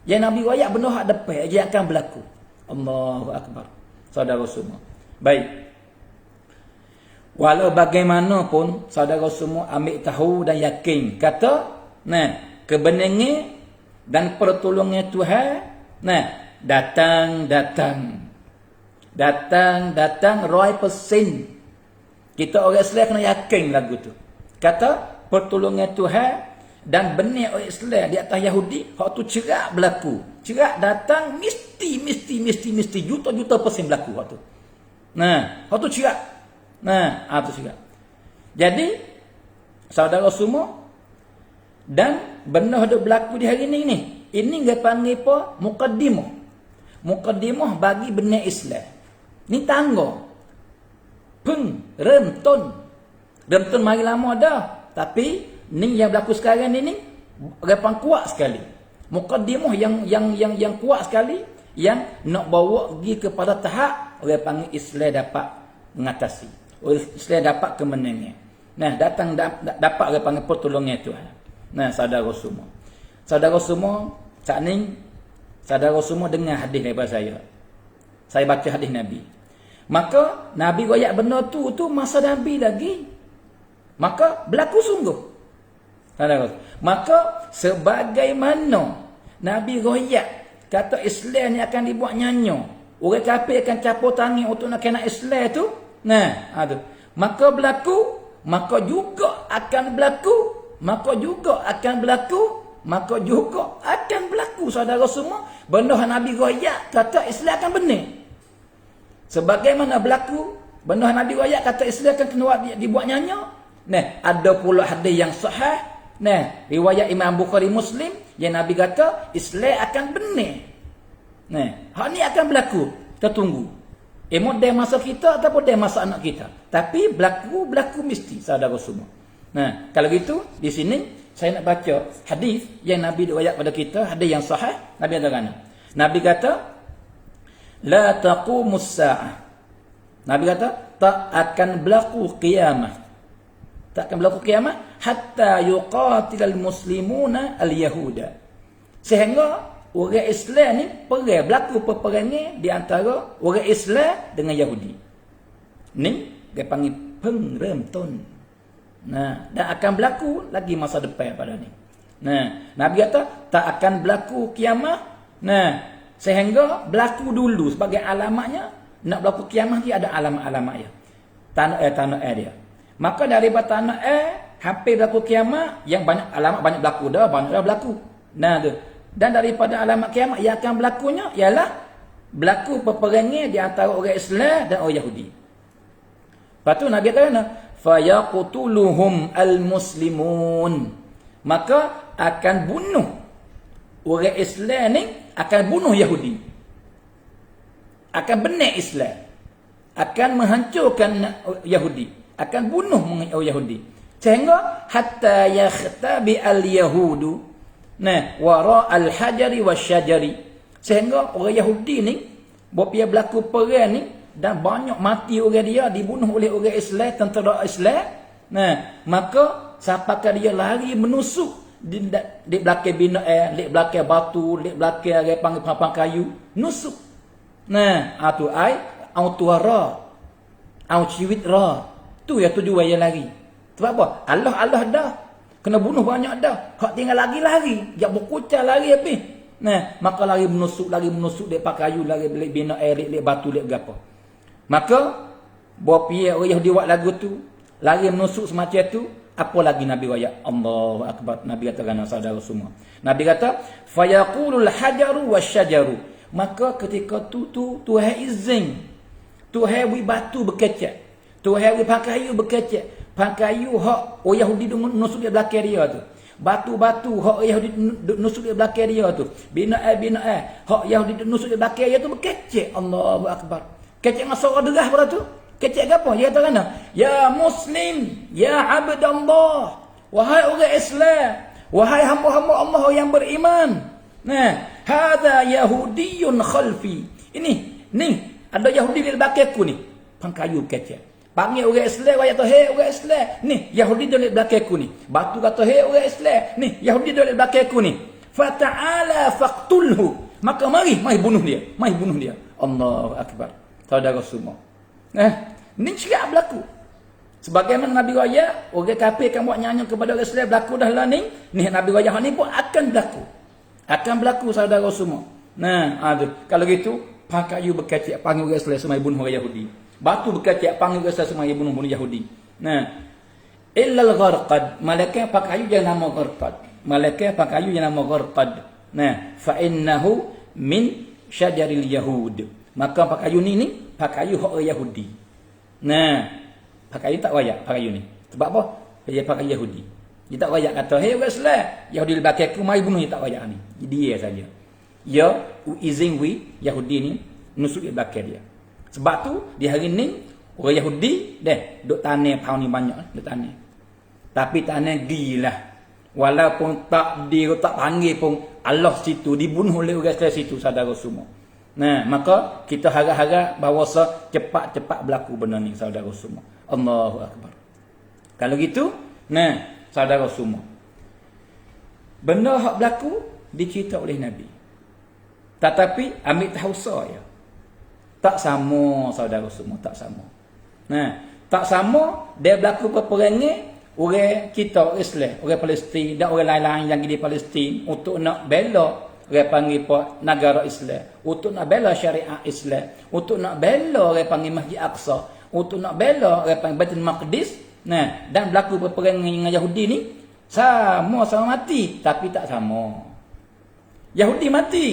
Yang Nabi wayak benda hak depan dia akan berlaku. Allahu Akbar. Saudara semua. Baik. Walau bagaimanapun saudara semua ambil tahu dan yakin kata kebenaran dan pertolongan Tuhan datang 100%. Kita orang Islam kena yakin lagu tu. Kata pertolongan Tuhan dan benih orang Islam di atas Yahudi, hak tu cerak berlaku. Cerak datang mesti juta-juta persen berlaku hak tu. Hak tu cerak. Tu cerak. Jadi saudara semua, dan benar ada berlaku di hari ini. Ini dia panggil apa? Muqaddimah bagi benih Islam. Ni tangga. Rentun mari lama dah. Tapi ni yang berlaku sekarang ni repang kuat sekali. Muqaddimah yang kuat sekali yang nak bawa pergi kepada tahap orang panggil Islam dapat mengatasi. Islam dapat kemenangan. Datang dapat orang panggil pertolongan Tuhan. Saudara semua, saat ni saudara semua dengar hadis daripada saya. Saya baca hadis Nabi. Maka Nabi royak benda tu masa Nabi lagi. Maka berlaku sungguh. Maka sebagaimana Nabi royak kata Islam ni akan dibuat nyanyo. orang kafir akan capur tangan untuk nak kena Islam tu. Nah, tu. Maka juga akan berlaku saudara semua benda Nabi royak kata Islam akan benar. Sebagaimana berlaku benda Nabi royak kata Islam akan kena dibuat nyanyi. Nah, ada pula hadis yang sahih. Nah, riwayat Imam Bukhari Muslim yang Nabi kata Islam akan benar. Nah, hal ni akan berlaku. Kita tunggu. Model masa kita ataupun model masa anak kita. Tapi berlaku mesti saudara semua. Nah, kalau gitu di sini saya nak baca hadis yang Nabi riwayat pada kita, hadis yang sahih. Nabi kata, Nabi kata, la taqumus saah. Nabi kata, tak akan berlaku kiamat. Tak akan berlaku kiamat hatta yuqatilal muslimuna al-yahuda. Sehingga orang Islam ni berlaku peperangan di antara orang Islam dengan Yahudi. Ni dia panggil pengremton. Nah, dan akan berlaku lagi masa depan pada ni. Nah, Nabi kata tak akan berlaku kiamat. Nah, sehingga berlaku dulu sebagai alamatnya. Nak berlaku kiamat dia ada alamat-alamat dia. Tanah dia. Maka daripada tanah hampir berlaku kiamat, yang banyak alamat banyak berlaku dah, banyak dah berlaku. Nah, tu. Dan daripada alamat kiamat yang akan berlakunya ialah berlaku peperangan di antara orang Islam dan orang Yahudi. Lepas tu Nabi kata, fayaqtuluhum al-muslimun. Maka akan bunuh orang Islam ni, akan bunuh Yahudi. Akan benar Islam. Akan menghancurkan Yahudi. Akan bunuh Yahudi. Sehingga hatta yakhtabi al-yahudu. Nah, wara al-hajari wasyajari. Sehingga orang Yahudi ni dia berlaku perang ni dan banyak mati orang dia, dibunuh oleh orang Islam, tentera Islam. Nah, maka siapakah dia lari menusuk di belakang bina di belakang batu, di belakang orang panggil papan kayu, nusuk. Nah, tu ai au tuara. Au ciwit ra. Tu ya tujuan yang lari. Sebab apa? Allah dah. Kena bunuh banyak dah. Hak tinggal lagi. Jak berkucar lari habis. Nah, maka lari menusuk dek pakai kayu, lari beli bina air, dek batu, dek gapo. Maka bopiye orang Yahudi buat lagu tu, lari menusuk semacam tu, apa lagi Nabi wayak? Allahu akbar. Nabi katakan saudara semua. Nabi kata, fayaqulul hajaru wasyajaru. Maka ketika tu Tuhan izin. Tuhan wi batu berkecek. Tuhan wi pakai kayu berkecek. Pakai kayu hak orang Yahudi nusuk di belakang dia tu. Batu-batu hak Yahudi nusuk di belakang dia tu. Bina hak Yahudi nusuk di belakang dia tu berkecek. Allahu akbar. Kecek dengan suara derah pada tu. Kecek apa? Dia kata kan? Ya Muslim, ya Abdallah. Wahai orang Islam, wahai hamba-hamba Allah yang beriman. Nah, hadza Yahudiyyun khalfi. Ini ada Yahudi di belakangku ni. Pangkayu kecek. Panggil orang Islam, kata, hei orang Islam. Ni, Yahudi dia di belakangku ni. Batu kata, hei orang Islam. Ni, Yahudi dia di belakangku ni. Fata'ala faqtulhu. Maka mari bunuh dia. Mari bunuh dia. Allahu akbar. Saudara semua. Ni juga berlaku. Sebagaimana Nabi raya, orang kafir akan buat nyanyi kepada orang Islam, berlaku dah lah ni. Ni Nabi raya ni pun akan berlaku. Akan berlaku saudara semua. Nah, kalau gitu, pakai kayu berkecek, panggil orang Islam semai bunuh orang Yahudi. Batu berkecek, panggil orang Islam semai bunuh Yahudi. Nah, illal gharqad. Malaikat pakai kayu yang nama gharqad. Malaikat pakai kayu yang nama gharqad. Nah, fa innahu min syajaril yahud. Maka pakai kayu ni pakai kayu hak orang Yahudi. Nah, pakai kayu tak wayak pakai kayu ni. Sebab apa? Dia pakai Yahudi. Dia tak wayak kata, hei orang Islam, Yahudi di belakangku mari bunuh, dia tak wayak ni. Dia saja. Ya, izin Yahudi ni nusuk di belakang dia. Sebab tu di hari ni orang Yahudi duk tanah tahun ni banyak duk tanah. Tapi tanah gila. Walaupun tak panggil pun Allah situ dibunuh oleh orang situ saudara semua. Nah, maka kita harap-harap bahawa cepat-cepat berlaku benda ni saudara semua. Allahu akbar. Kalau gitu, nah saudara semua. Benda hak berlaku dicerita oleh Nabi. Tetapi ambil tahu saya. Tak sama saudara semua, tak sama. Nah, tak sama dia berlaku peperangan orang kita orang Islam, orang Palestin dan orang lain-lain yang di Palestin untuk nak bela orang panggil negara Islam, untuk nak bela syariat Islam, untuk nak bela orang panggil Masjid Aqsa, untuk nak bela orang panggil Baitul Maqdis, nah, dan berlaku berperang dengan Yahudi ni, sama-sama mati, tapi tak sama. Yahudi mati,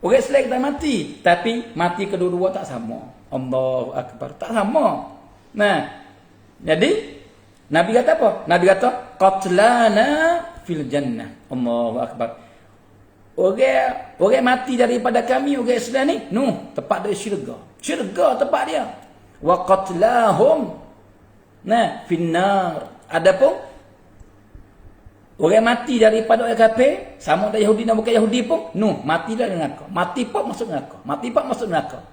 orang Islam tak mati, tapi mati kedua-dua tak sama. Allahu Akbar, tak sama. Nah, jadi Nabi kata apa? Nabi kata qatlana fil jannah. Allahu Akbar. Orang mati daripada kami, orang Islam ni, tempat dia syurga. Syurga tempat dia. Wa qatlahum finnar. Adapun orang mati daripada orang kafir, sama ada Yahudi dan bukan Yahudi pun, mati dah neraka. Mati pun masuk neraka. Mati pun masuk neraka.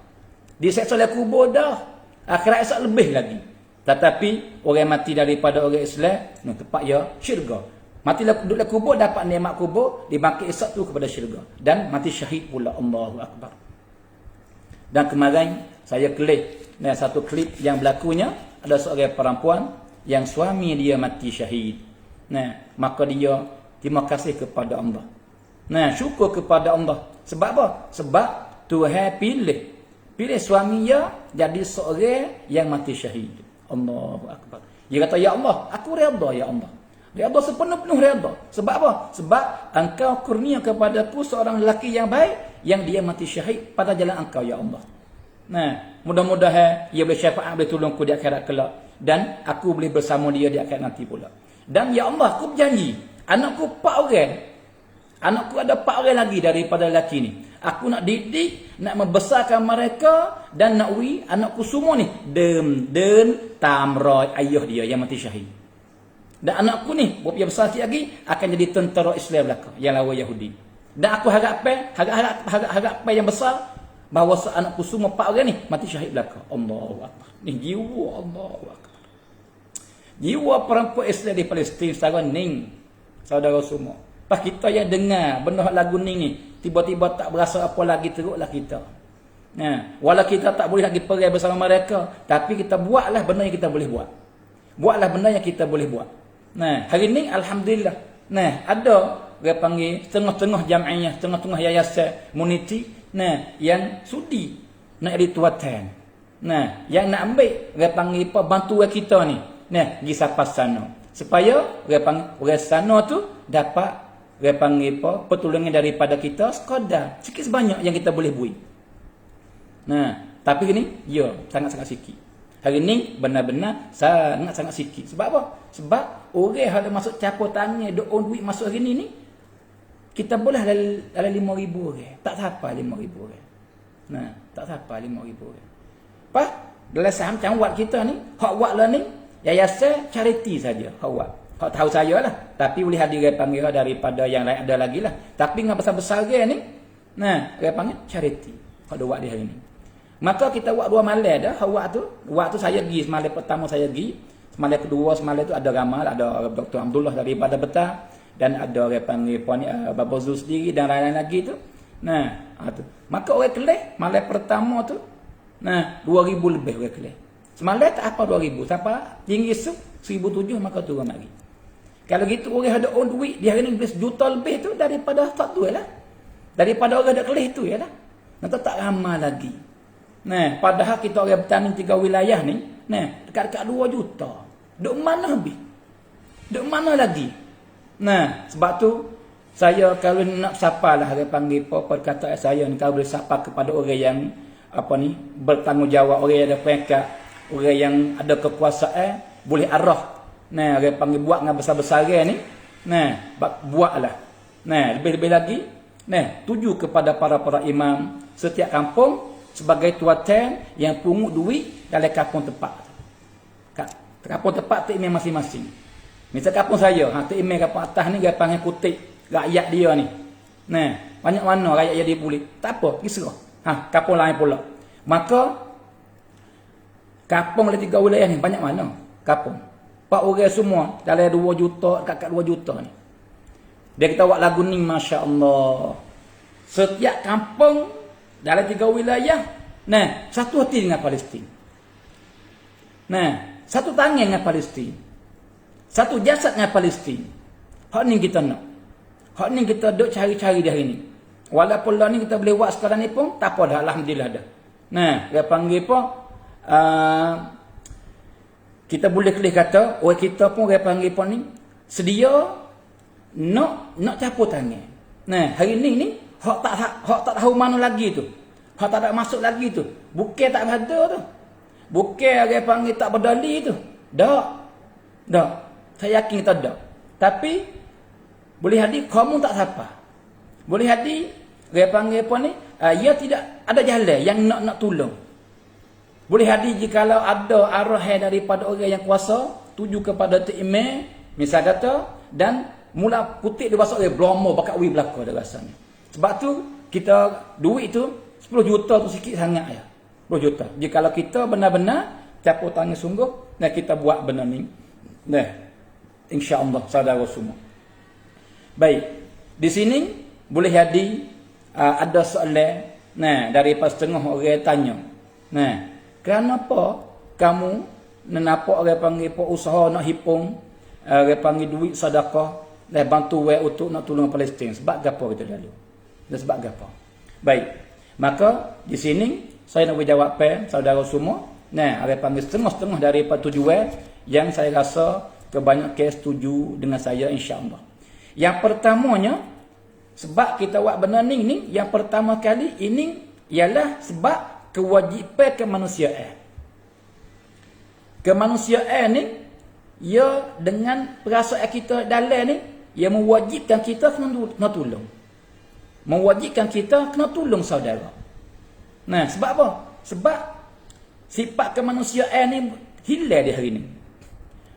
Diseksa oleh kubur dah. Akhirat esok lebih lagi. Tetapi orang mati daripada orang Islam, tempat ya syurga. Mati duduk dalam kubur, dapat nikmat kubur, dibangkit esok tu kepada syurga. Dan mati syahid pula. Allahu Akbar. Dan kemarin saya klik satu klip yang berlakunya, ada seorang perempuan yang suami dia mati syahid. Maka dia terima kasih kepada Allah. Syukur kepada Allah. Sebab apa? Sebab Tuhan pilih suami dia jadi seorang yang mati syahid. Allahu Akbar. Dia kata, ya Allah, aku redha ya Allah. Redha sepenuh-penuh redha. Sebab apa? Sebab engkau kurnia kepadaku seorang lelaki yang baik, yang dia mati syahid pada jalan engkau ya Allah. Mudah-mudahan ia boleh syafaat, boleh tolongku di akhirat kelak, dan aku boleh bersama dia di akhirat nanti pula. Dan ya Allah, aku berjanji, anakku 4 orang. Anakku ada 4 orang lagi daripada lelaki ni. Aku nak didik, nak membesarkan mereka, dan nak anakku semua ni den tamrai ayah dia yang mati syahid. Dan anakku ni berapa besar sikit lagi akan jadi tentera Islam belaka yang lawan Yahudi. Dan aku harap yang besar bahawa anakku semua 4 orang ni mati syahid belaka. Allahu Akbar. Ni jiwa, Allahu Akbar. Jiwa perempuan Islam di Palestin sekarang ni, saudara semua. Pas kita yang dengar benda lagu ni, tiba-tiba tak berasa apa lagi, teruklah kita. Walau kita tak boleh lagi pergi bersama mereka, tapi kita buatlah benda yang kita boleh buat. Buatlah benda yang kita boleh buat. Hari ni alhamdulillah, ada orang panggil setengah-tengah jamiah, setengah-tengah yayasan community, yang sudi nak jadi tuatan. Yang nak ambil orang panggil bantuan kita ni, pergi sampai sana. Supaya orang panggil orang sana tu dapat orang panggil pertolongan daripada kita sekadar sikit sebanyak yang kita boleh buat. Tapi ni sangat-sangat sikit. Hari ni benar-benar sangat-sangat sikit. Sebab apa? Sebab orang yang masuk capur tangan, doon duit masuk hari ni, kita boleh dalam 5,000 orang. Tak sampai 5,000 orang. Tak sampai 5,000 orang. Lepas, dalam saham macam wad kita ni, hak wad lah ni, yayasan charity saja. Hak wad. Hak tahu saya lah. Tapi boleh hadir panggil daripada yang lain ada lagi lah. Tapi dengan besar-besar ni, dia panggil charity. Hak wad di hari ni. Maka kita buat 2 malam dah. Wad tu saya pergi. Semalam pertama saya pergi. Semalam kedua, semalam tu ada ramal. Ada Dr. Abdullah daripada Betah. Dan ada orang panggil Baba Zul sendiri dan lain-lain lagi tu. Tu. Maka orang kelih. Malam pertama tu. 2,000 lebih orang kelih. Semalam tak apa 2,000. Sampai tinggi 1,007 maka turun lagi. Kalau gitu orang ada on duit. Di hari ni 1 juta lebih tu daripada tak tu lah. Daripada orang ada kelih tu lah. Nanti tak ramai lagi. Padahal kita orang bertani 3 wilayah ni, dekat-dekat 2 juta. Duk mana habis? Duk mana lagi? Sebab tu saya kalau nak sapalah orang panggil perkataan saya ni, kalau boleh sapa kepada orang yang bertanggungjawab, orang yang ada peringkat, orang yang ada kekuasaan, boleh arah. Orang panggil buat dengan besar-besar ni, buatlah. Lebih-lebih lagi, tuju kepada para imam setiap kampung sebagai tuatan yang pungut duit dalam kampung tempat. Kampung tempat tu imam masing-masing. Misal kampung saya, tu imam kampung atas ni dia panggil kutip rakyat dia ni. Banyak mana rakyat jadi boleh. Tak apa, pergi serah. Kampung lain pula. Maka kampung dalam 3 wilayah ni banyak mana? Kampung. 4 orang semua dalam 2 juta, dekat 2 juta ni. Dia kita buat lagu ni, masya-Allah. Setiap kampung dalam 3 wilayah, satu hati dengan Palestin. Satu tangan dengan Palestin. Satu jasad dengan Palestin. Hak ni kita nak. Hak ni kita duk cari-cari di hari ni. Walaupun lah ni kita boleh buat sekarang ni pun, tak apa dah, alhamdulillah dah. Nah, dia panggil apa? Kita boleh kata, orang kita pun dia panggil apa ni? Sedia nak capur tangan. Nah, hari ni hak tak tahu mana lagi tu. Hak tak ada masuk lagi tu. Bukan tak ada tu. Bukan dia panggil tak berdali tu. Dak. Saya yakin kita dak. Tapi boleh hadir kamu tak siapa. Boleh hadir dia panggil apa ni? Ia tidak ada jalan yang nak tolong. Boleh hadir jikalau ada arahan daripada orang yang kuasa tuju kepada Tok Imam, misal kata, dan mula putih dia basah dia blomo bakat wi belaka dah rasanya. Sebab tu kita duit tu 10 juta tu sikit sangat ya. 10 juta. Jikalau kita benar-benar capur tangan sungguh dan kita buat benda ni. Nah, insya-Allah saudara semua. Baik. Di sini boleh jadi ada soalan daripada setengah orang tanya. Kenapa kamu nampak orang panggil usaha nak hipung orang panggil duit sedekah dan bantu untuk nak tolong Palestin? Sebab apa kita lalu? Dan sebab apa? Baik. Maka di sini saya nak berjawab saudara semua. Orang panggil setengah-setengah daripada tujuan yang saya rasa kebanyakan setuju dengan saya insya-Allah. Yang pertamanya, sebab kita buat benda ni yang pertama kali ini ialah sebab kewajipan kemanusiaan. Kemanusiaan ni, ia dengan perasaan kita dalam ni, ia mewajibkan kita kena tolong. Mewajibkan kita kena tolong saudara. Nah, sebab apa? Sebab sifat kemanusiaan ni hilang di hari ni.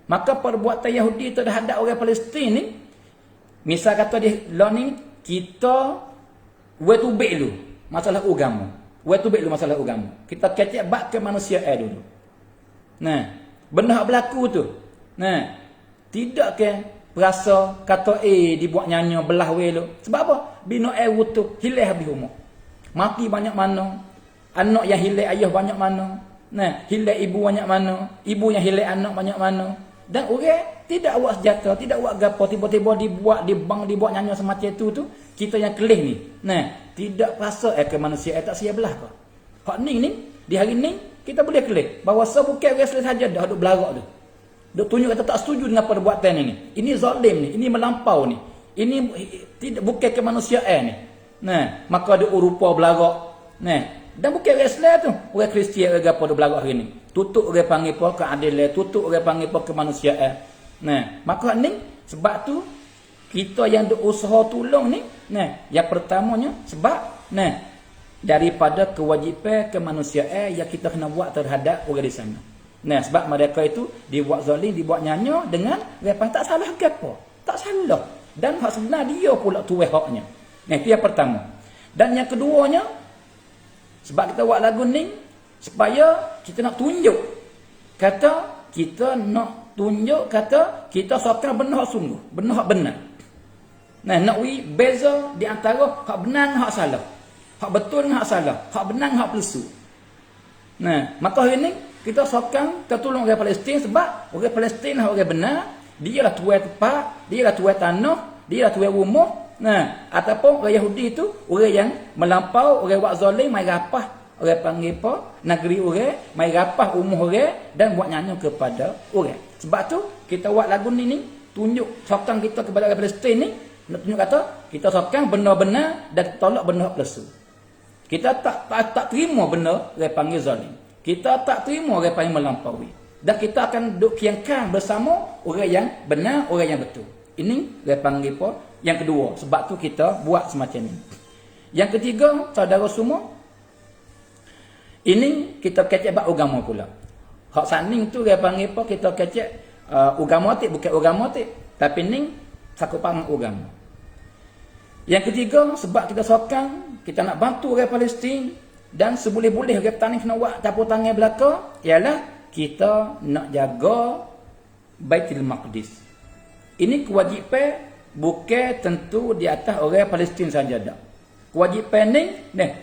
Maka perbuatan Yahudi terhadap orang Palestin ni, misal kata dia lah ni, kita wetubek dulu masalah agama. Wetubek dulu masalah agama. Kita kecek bab kemanusiaan dulu. Nah, benda berlaku tu. Nah, tidak ke perasa kata dibuat nyanyi belah welu. Sebab apa? Bina wutu hilang habis umur. Mati banyak mana? Anak yang hilang ayah banyak mana? Nah, hilang ibu banyak mana? Ibu yang hilang anak banyak mana? Dan orang tidak buat senjata, tidak buat gapo, tiba-tiba dibuat nyanyi semacam itu tu, kita yang kelih ni. Nah, tidak rasa kemanusiaan tak sia belah apa. Hak ni di hari ni kita boleh kelih bahawa bukan orang Islam saja dah duk belarak tu. Duk tunjuk kata tak setuju dengan perbuatan ini. Ini zalim ni, ini melampau ni. Ini tidak bukan kemanusiaan ni. Nah, maka ada rupa belarak. Nah, dan bukan orang Islam tu, orang Kristian orang apa duk belarak hari ni. Tutup orang panggil apa keadilan, tutup orang panggil apa kemanusiaan. Nah, maka ni sebab tu kita yang duk usaha tolong ni, yang pertamanya sebab daripada kewajipan kemanusiaan yang kita kena buat terhadap orang di sana. Sebab mereka itu dibuat zalim, dibuat nyanyi dengan apa tak salah ke apa? Tak salah. Dan hak sebenar dia pula tuai haknya. Itu yang pertama. Dan yang keduanya, sebab kita buat lagu ni supaya kita nak tunjuk kata kita nak tunjuk kata kita sokong benar sungguh, benar benar. Nak beza di antara hak benar dengan hak salah. Hak betul dengan hak salah, hak benar dengan hak palsu. Maka hari ni kita sokong, kita tolong orang Palestin sebab orang Palestin orang benar, dia lah tuai tempat, dia lah tuai tanah, dia lah tuai rumah. Ataupun orang Yahudi itu orang yang melampau, orang buat zalim, mai rapah orang panggil apa? Negeri orang, mai rapah rumah orang dan buat nyanyi kepada orang. Sebab tu kita buat lagu ni tunjuk sokong kita kepada orang Palestin ni, nak tunjuk kata kita sokong benar-benar dan tolak benar palsu. Kita tak terima benar orang panggil zalim. Kita tak terima orang panggil melampaui. Dan kita akan duduk kiangkan bersama orang yang benar, orang yang betul. Ini orang panggil apa? Yang kedua, sebab tu kita buat semacam ni. Yang ketiga, saudara semua, ini kita kecek bab agama pula. Hak saning tu dia panggil apa? Kita kecek agama tik, bukan agama tik, tapi ni sakupan agama. Yang ketiga, sebab kita sokong, kita nak bantu orang Palestin dan seboleh-boleh orang petani kena buat capur tangan belaka, ialah kita nak jaga Baitul Maqdis. Ini kewajipan bukan tentu di atas orang Palestin saja dak. Kewajipan ni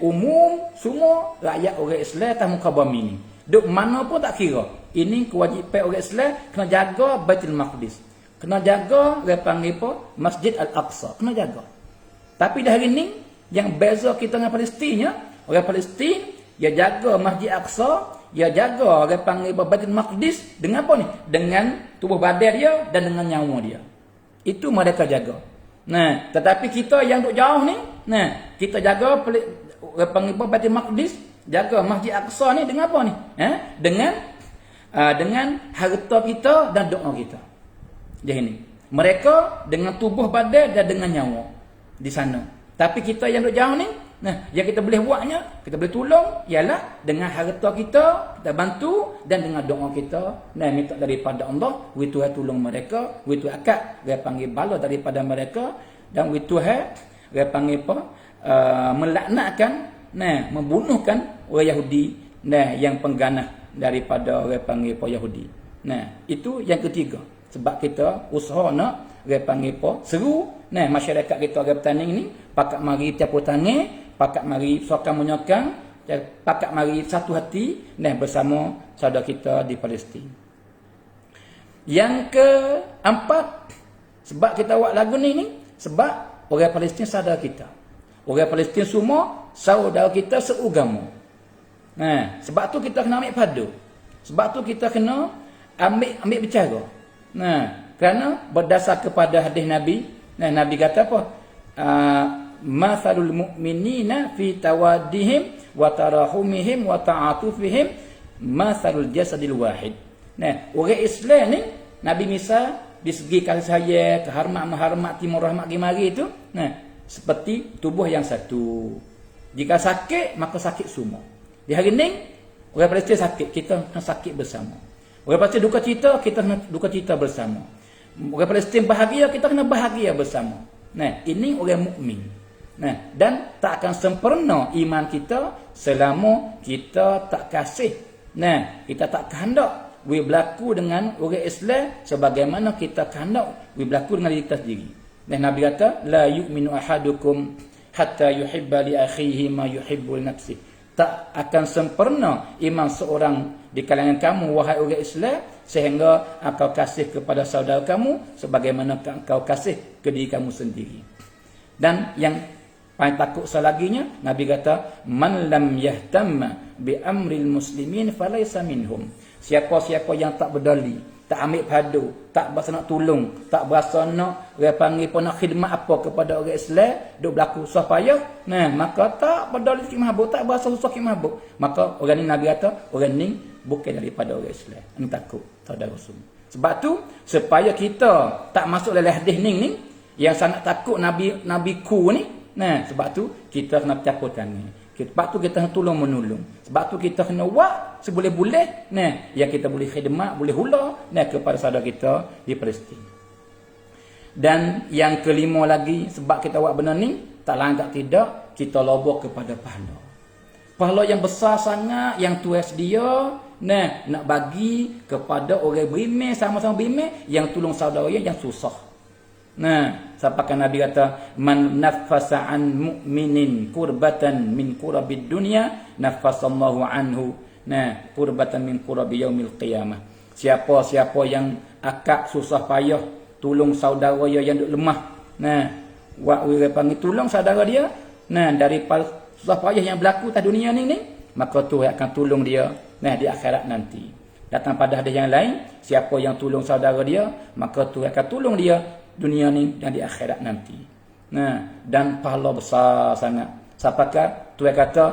umum semua rakyat orang Islam atas muka bumi ni. Duk mana pun tak kira. Ini kewajipan orang Islam kena jaga Baitul Maqdis. Kena jaga orang panggil apa? Masjid Al-Aqsa. Kena jaga. Tapi dah hari ni Yang beza kita dengan Palestin, orang Palestin dia jaga Masjid Aqsa, dia jaga orang panggil Baitul Maqdis dengan apa ni? Dengan tubuh badan dia dan dengan nyawa dia. Itu mereka jaga. Nah, tetapi kita yang duk jauh ni, nah, kita jaga orang panggil Baitul Maqdis, jaga Masjid Aqsa ni dengan apa ni? Dengan harta kita dan doa kita. Jadi ini. Mereka dengan tubuh badan dan dengan nyawa di sana. Tapi kita yang duk jauh ni, nah, yang kita boleh buatnya, kita boleh tolong ialah dengan harta kita bantu dan dengan doa kita. Nah, minta daripada Allah, we Tuhan tolong mereka, we Tuhan akad, dia panggil bala daripada mereka dan we Tuhan dia panggil apa? Melaknatkan, nah, membunuhkan orang Yahudi, nah, yang pengganah daripada orang panggil apa Yahudi. Nah, itu yang ketiga. Sebab kita usaha nak dia panggil apa? Seru, nah, masyarakat kita orang petani ni pakat mari campur tangan, pakat mari sokan menyokang, pakat mari satu hati nah bersama saudara kita di Palestin. Yang keempat, sebab kita buat lagu ni sebab orang Palestin saudara kita. Orang Palestin semua saudara kita seagama. Nah, sebab tu kita kena ambil padu. Sebab tu kita kena ambil bicara. Nah, kerana berdasar kepada hadis Nabi, nah, Nabi kata apa? Mathalul mu'minina fi tawaddihim wa tarahumihim wa ta'atufihim mathalul jasadil wahid. Nah, orang Islam ni Nabi misal di segi kasih sayang, kehormat menghormat, timur rahmat gimari itu, nah, seperti tubuh yang satu. Jika sakit, maka sakit semua. Di hari ni orang Palestin sakit, kita kena sakit bersama. Orang Palestin duka cita, kita kena duka cita bersama. Orang Palestin bahagia, kita kena bahagia bersama. Nah, ini orang mukmin. Nah, dan tak akan sempurna iman kita selama kita tak kasih. Nah, kita tak kehendak we berlaku dengan orang Islam sebagaimana kita kehendak we berlaku dengan diri kita sendiri. Nah, Nabi kata, la yu'minu ahadukum hatta yuhibba li akhihi ma yuhibbu li nafsihi. Tak akan sempurna iman seorang di kalangan kamu, wahai orang Islam, sehingga engkau kasih kepada saudara kamu sebagaimana engkau kasih ke diri kamu sendiri. Dan yang paling takut selaginya, Nabi kata, man lam yahtamma bi amril muslimin falaysa minhum. Siapa-siapa yang tak berdali, tak ambil padu, tak berasa nak tolong, tak berasa nak dia panggil pun nak khidmat apa kepada orang Islam, duk berlaku susah payah, nah, maka tak berdali sikit mabuk, tak berasa susah sikit mabuk, maka orang ni Nabi kata, orang ni bukan daripada orang Islam. Ini takut saudara semua. Sebab tu supaya kita tak masuk dalam hadis ni yang sangat takut Nabi ku ni, nah, sebab tu kita kena campur tangan. Sebab tu kita kena tolong menolong. Sebab tu kita kena buat seboleh-boleh, nah, yang kita boleh khidmat, boleh hula, nah, kepada saudara kita di Palestin. Dan yang kelima lagi, sebab kita buat benda ni, tak lain tak tidak, kita lobok kepada pahala. Pahala yang besar sangat yang Tuhan sedia, nah, nak bagi kepada orang beriman, sama-sama beriman yang tolong saudara yang susah. Nah, sampai Nabi kata, man nafasa an mu'minin kurbatan min kurabid dunya nafasallahu anhu, nah, kurbatan min kurabi yaumil qiyamah. Siapa-siapa yang akak susah payah tolong saudara dia yang duk lemah, nah, buat orang panggil tolong saudara dia, nah, daripada susah payah yang berlaku atas dunia ni, maka Tuhan akan tolong dia, nah, di akhirat nanti. Datang pada hadis yang lain, siapa yang tolong saudara dia, maka Tuhan akan tolong dia dunia ni dan di akhirat nanti. Nah, dan pahala besar sangat. Sapakah Tuhan kata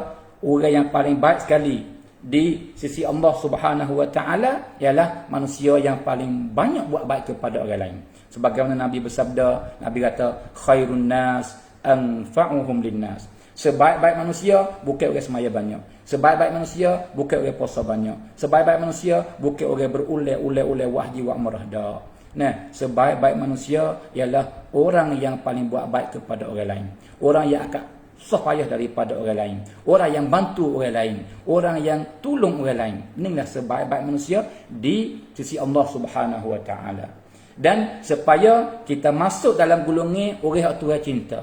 orang yang paling baik sekali di sisi Allah Subhanahu wa taala ialah manusia yang paling banyak buat baik kepada orang lain. Sebagaimana Nabi bersabda, Nabi kata khairun nas anfa'uhum linnas. Sebaik-baik manusia bukan orang semaya banyak. Sebaik-baik manusia bukan orang puasa banyak. Sebaik-baik manusia bukan orang berulai-ulai wahji wa amarah dak. Nah, sebaik-baik manusia ialah orang yang paling buat baik kepada orang lain. Orang yang akan susah payah daripada orang lain. Orang yang bantu orang lain. Orang yang tolong orang lain. Inilah sebaik-baik manusia di sisi Allah Subhanahu wa taala. Dan supaya kita masuk dalam golongan orang yang Tuhan cinta.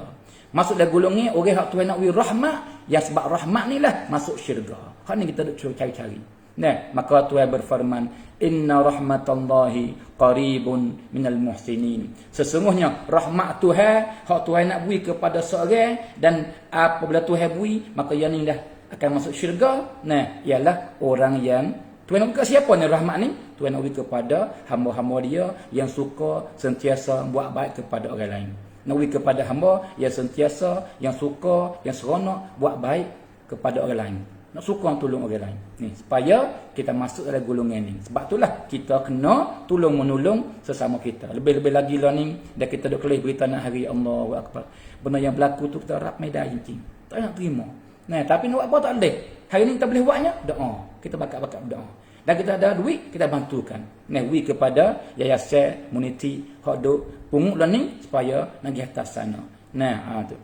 Masuk dalam golongan orang yang Tuhan nak beri rahmat, yang sebab rahmat ni lah masuk syurga. Hak ni kita duk cari-cari. Nah, maka Tuhan berfirman, inna rahmatallahi qaribun minal muhsinin. Sesungguhnya rahmat Tuhan, hak Tuhan nak beri kepada seorang, dan apabila Tuhan beri, maka yang ni dah akan masuk syurga. Nah, ialah orang yang Tuhan nak beri siapa ni rahmat ni? Tuhan nak beri kepada hamba-hamba dia yang suka sentiasa buat baik kepada orang lain. Nak beri kepada hamba yang sentiasa, yang suka, yang seronok buat baik kepada orang lain. Nak suka tolong orang lain. Ni supaya kita masuk dalam golongan ni. Sebab itulah kita kena tolong menolong sesama kita. Lebih-lebih lagi lah ni, dah kita duk kelih berita nak hari Allahu Akbar. Benda yang berlaku tu kita harap medai cincin. Tak nak terima. Nah, tapi nak buat apa tak boleh. Hari ni kita boleh buatnya doa. Kita bakat-bakat berdoa. Dan kita ada duit, kita bantukan. Nah, beri kepada yayasan, komuniti, hak duk pungut lah ni supaya nak pergi atas sana. Nah, tu.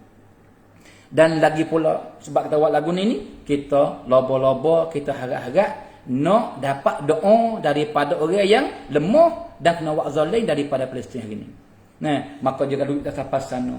Dan lagi pula sebab kita buat lagu ni kita loba-loba, kita harap-harap nak dapat doa daripada orang yang lemah dan kena buat zalim daripada Palestin hari ni. Nah, maka juga duit tak sampai sana.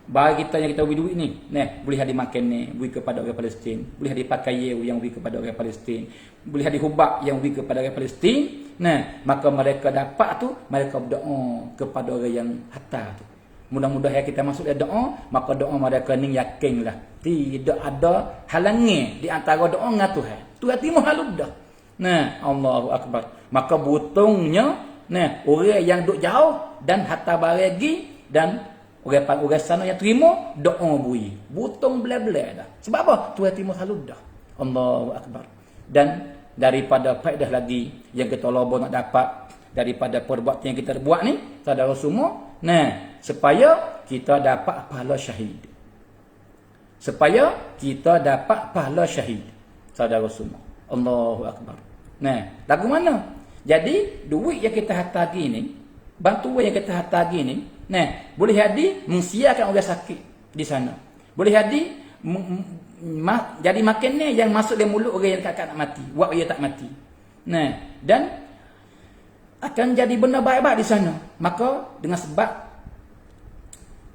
Bagi kita yang kita beri duit ni, nah, boleh ada makan ni, beri kepada orang Palestin, boleh ada pakaian yang beri kepada orang Palestin, boleh ada hubak yang beri kepada orang Palestin. Nah, maka mereka dapat tu, mereka berdoa kepada orang yang harta tu. Mudah-mudahan kita masuk dalam doa, maka doa mereka ni yakinlah tidak ada halangan di antara doa dengan Tuhan. Tuhan terima halud dah. Nah, Allahu Akbar. Maka butungnya, nah, orang yang duk jauh dan harta baragi dan orang sana yang terima doa bui. Butung belah-belah dah. Sebab apa? Tuhan terima halud dah. Allahu Akbar. Dan daripada faedah lagi yang kita lobo nak dapat daripada perbuatan yang kita buat ni, saudara semua, nah, supaya kita dapat pahala syahid. Supaya kita dapat pahala syahid. Saudara semua. Allahu Akbar. Nah, lagu mana? Jadi, duit yang kita hantar ni, bantuan yang kita hantar ni, nah, boleh jadi mensiarkan orang sakit di sana. Boleh jadi jadi makan ni yang masuk dalam mulut orang yang kakak nak mati, buat dia tak mati. Nah, dan akan jadi benda baik-baik di sana. Maka dengan sebab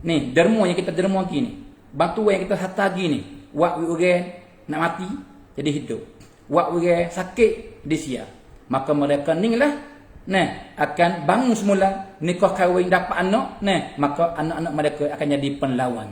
ni derma yang kita derma lagi ni, bantuan yang kita hantar lagi ni, buat orang nak mati jadi hidup, buat orang sakit disia. Maka mereka ni lah, nah, akan bangun semula, nikah kahwin dapat anak, nah, maka anak-anak mereka akan jadi penlawan.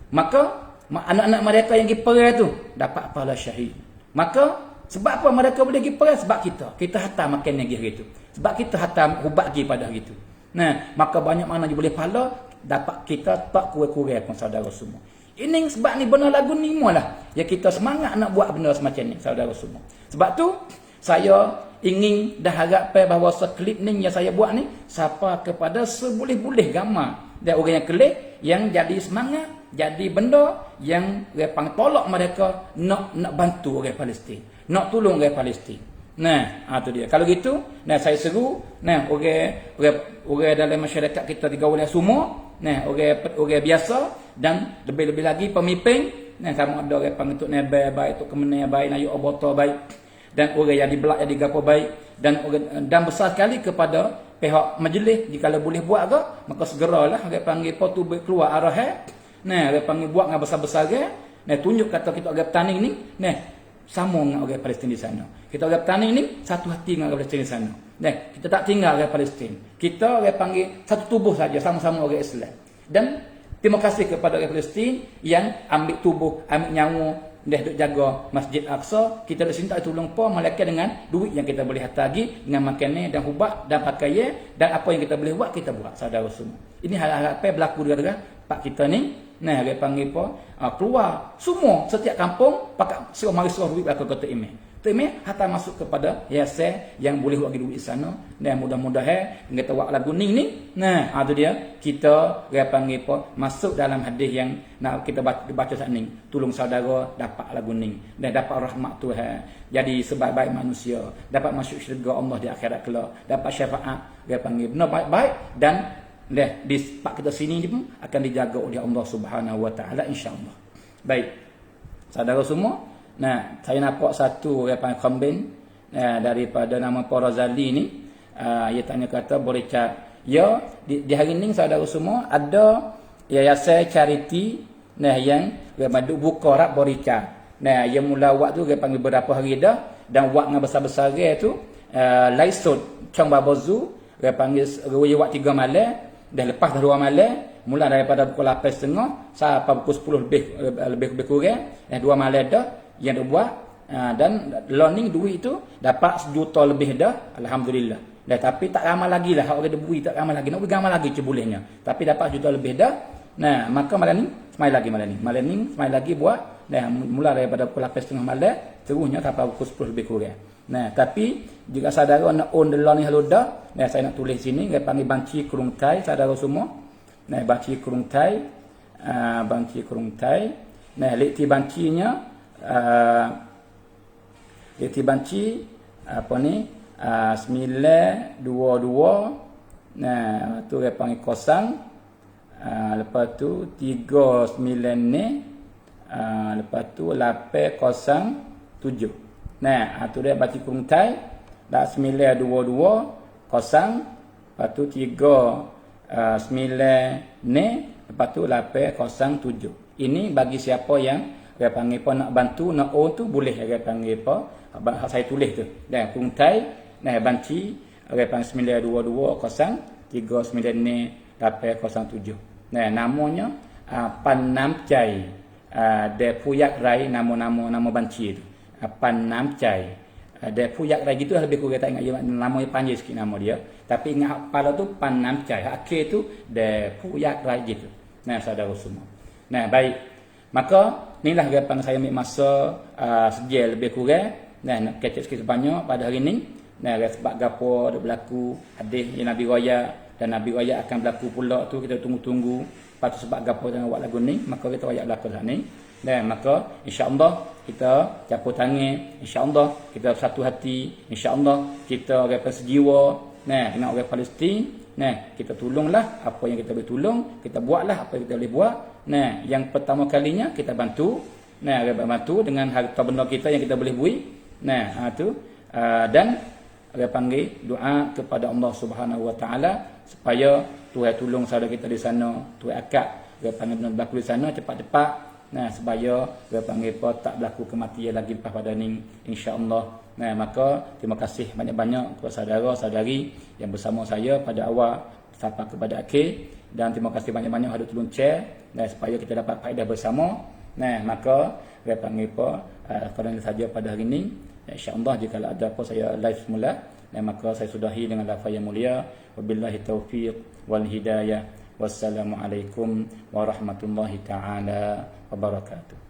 Maka anak-anak mereka yang pergi perang tu dapat pahala syahid. Maka sebab apa mereka boleh pergi perang? Sebab kita hantar makan lagi hari tu. Sebab kita hantar ubat lagi pada hari tu. Nah, maka banyak mana dia boleh pahala, dapat kita tak kurang-kurang pun saudara semua. Ini sebab ni benda lagu ni malah ya kita semangat nak buat benda semacam ni saudara semua. Sebab tu saya ingin dah harapkan bahawa seklip ni yang saya buat ni siapa kepada seboleh-boleh gambar dan orang yang kelih yang jadi semangat, jadi benda yang orang tolak mereka nak bantu orang Palestin, nak tolong orang Palestin. Nah, tu dia. Kalau gitu, nah saya seru, nah orang dalam masyarakat kita digaul semua, nah orang biasa dan lebih-lebih lagi pemimpin, nah sama ada orang pengetuk nebel baik, tok kemenang baik, nayuk abota baik, dan orang yang dibelak jadi gapo baik, dan besar sekali kepada pihak majlis jika boleh buat ke, maka segeralah orang panggil tu keluar arah nah orang panggil buat dengan besar-besar ke, nah tunjuk kata kita orang petani ni, nah sama dengan orang Palestin di sana. Kita orang petani ni satu hati dengan orang Palestin di sana. Nah, kita tak tinggal orang Palestin. Kita orang panggil satu tubuh saja, sama-sama orang Islam. Dan terima kasih kepada orang Palestin yang ambil tubuh, ambil nyawa, dah duk jaga Masjid Aqsa. Kita dah cinta tolong pa malaikat dengan duit yang kita boleh hantar lagi, dengan makanan dan ubat dan pakaian dan apa yang kita boleh buat kita buat saudara semua. Ini hal-hal berlaku dengan pak kita ni. Nah, dia panggil apa? Keluar semua setiap kampung pakai suruh duit ke kota Imeh. Kota Imeh hatta masuk kepada yayasan yang boleh buat duit di sana. Dan mudah-mudahan kita buat lagu ni. Nah, tu dia kita dia panggil apa? Masuk dalam hadis yang nak kita baca saat ni. Tolong saudara dapat lagu ni dan dapat rahmat Tuhan. Jadi sebaik-baik manusia, dapat masuk syurga Allah di akhirat kelak, dapat syafaat dia panggil benar baik-baik dan di tempat kita sini pun akan dijaga oleh Allah Subhanahu Wa Taala insya-Allah. Baik. Saudara semua, nah saya nampak satu yang kombin daripada nama Porazali ni, ia tanya kata boleh cak. Ya, di hari ni saudara semua ada yayasan charity nah yang dia buka rak berica. Nah, yang mula awak tu dia panggil berapa hari dah dan wak dengan besar-besar tu laisut cong babozu dia panggil ruya wak 3 malam dah lepas dah 2 malam mula daripada pukul 8.30 sampai pukul 10 lebih kurang 2 malam dah yang dia buat dan learning duit itu dapat 1 juta lebih dah, alhamdulillah. Dah tapi tak ramai lagi lah orang dia beri tak ramai lagi. Nak beri ramai lagi je bolehnya. Tapi dapat 1 juta lebih dah. Nah, maka malam ni semai lagi malam ni. Malam ni semai lagi buat mula daripada pukul 8.30 malam terusnya sampai pukul 10 lebih kurang. Nah, tapi jika saudara nak own the learning halu dah, saya nak tulis sini dia panggil banci kurung tai saudara semua. Nah, banci kurung tai banci kurung tai. Nah, liti bancinya liti banci apa ni 922 nah tu dia panggil kosong lepas tu 39 ni lepas tu 807 nah tu dia baca kurung tai dah 922 kosong lepas tu 39 ni lepas tu 807 ini bagi siapa yang dia panggil apa nak bantu nak own tu boleh dia panggil apa saya tulis tu dan kurung tai nah banci dia panggil 922039807 nah namanya Panam Cai de Puyak Rai nama banci tu Panam Cai de Puyak Rai gitu lebih kurang tak ingat namanya panjang sikit nama dia tapi ingat kepala tu Panam Cai akhir tu de Puyak Rai gitu nah saudara semua nah baik maka inilah gapan saya ambil masa sejam lebih kurang nah nak kecek sikit sebanyak pada hari ini nah sebab gapo ada berlaku hadis yang Nabi raya dan Nabi raya akan berlaku pula tu kita tunggu-tunggu lepas tu sebab gapo dengan buat lagu ni maka kita raya berlaku lah ni dan maka insya-Allah kita capur tangan insya-Allah kita satu hati insya-Allah kita gapan sejiwa nah dengan orang Palestin nah kita tolonglah apa yang kita boleh tolong kita buatlah apa yang kita boleh buat nah yang pertama kalinya kita bantu nah bantu dengan harta benda kita yang kita boleh beri nah tu dan dia panggil doa kepada Allah Subhanahu Wa Taala supaya Tuhan tolong saudara kita di sana Tuhan akak dia panggil benar berlaku di sana cepat-cepat nah supaya dia panggil apa tak berlaku kematian lagi lepas pada ni insya-Allah. Nah maka terima kasih banyak-banyak kepada saudara-saudari yang bersama saya pada awal sampai kepada akhir dan terima kasih banyak-banyak ada tolong share supaya kita dapat faedah bersama. Nah maka dia panggil apa kerana saja pada hari ini insya-Allah jika ada apa saya live semula dan maka saya sudahi dengan lafaz yang mulia wabillahi taufiq wal hidayah wassalamualaikum warahmatullahi taala wabarakatuh.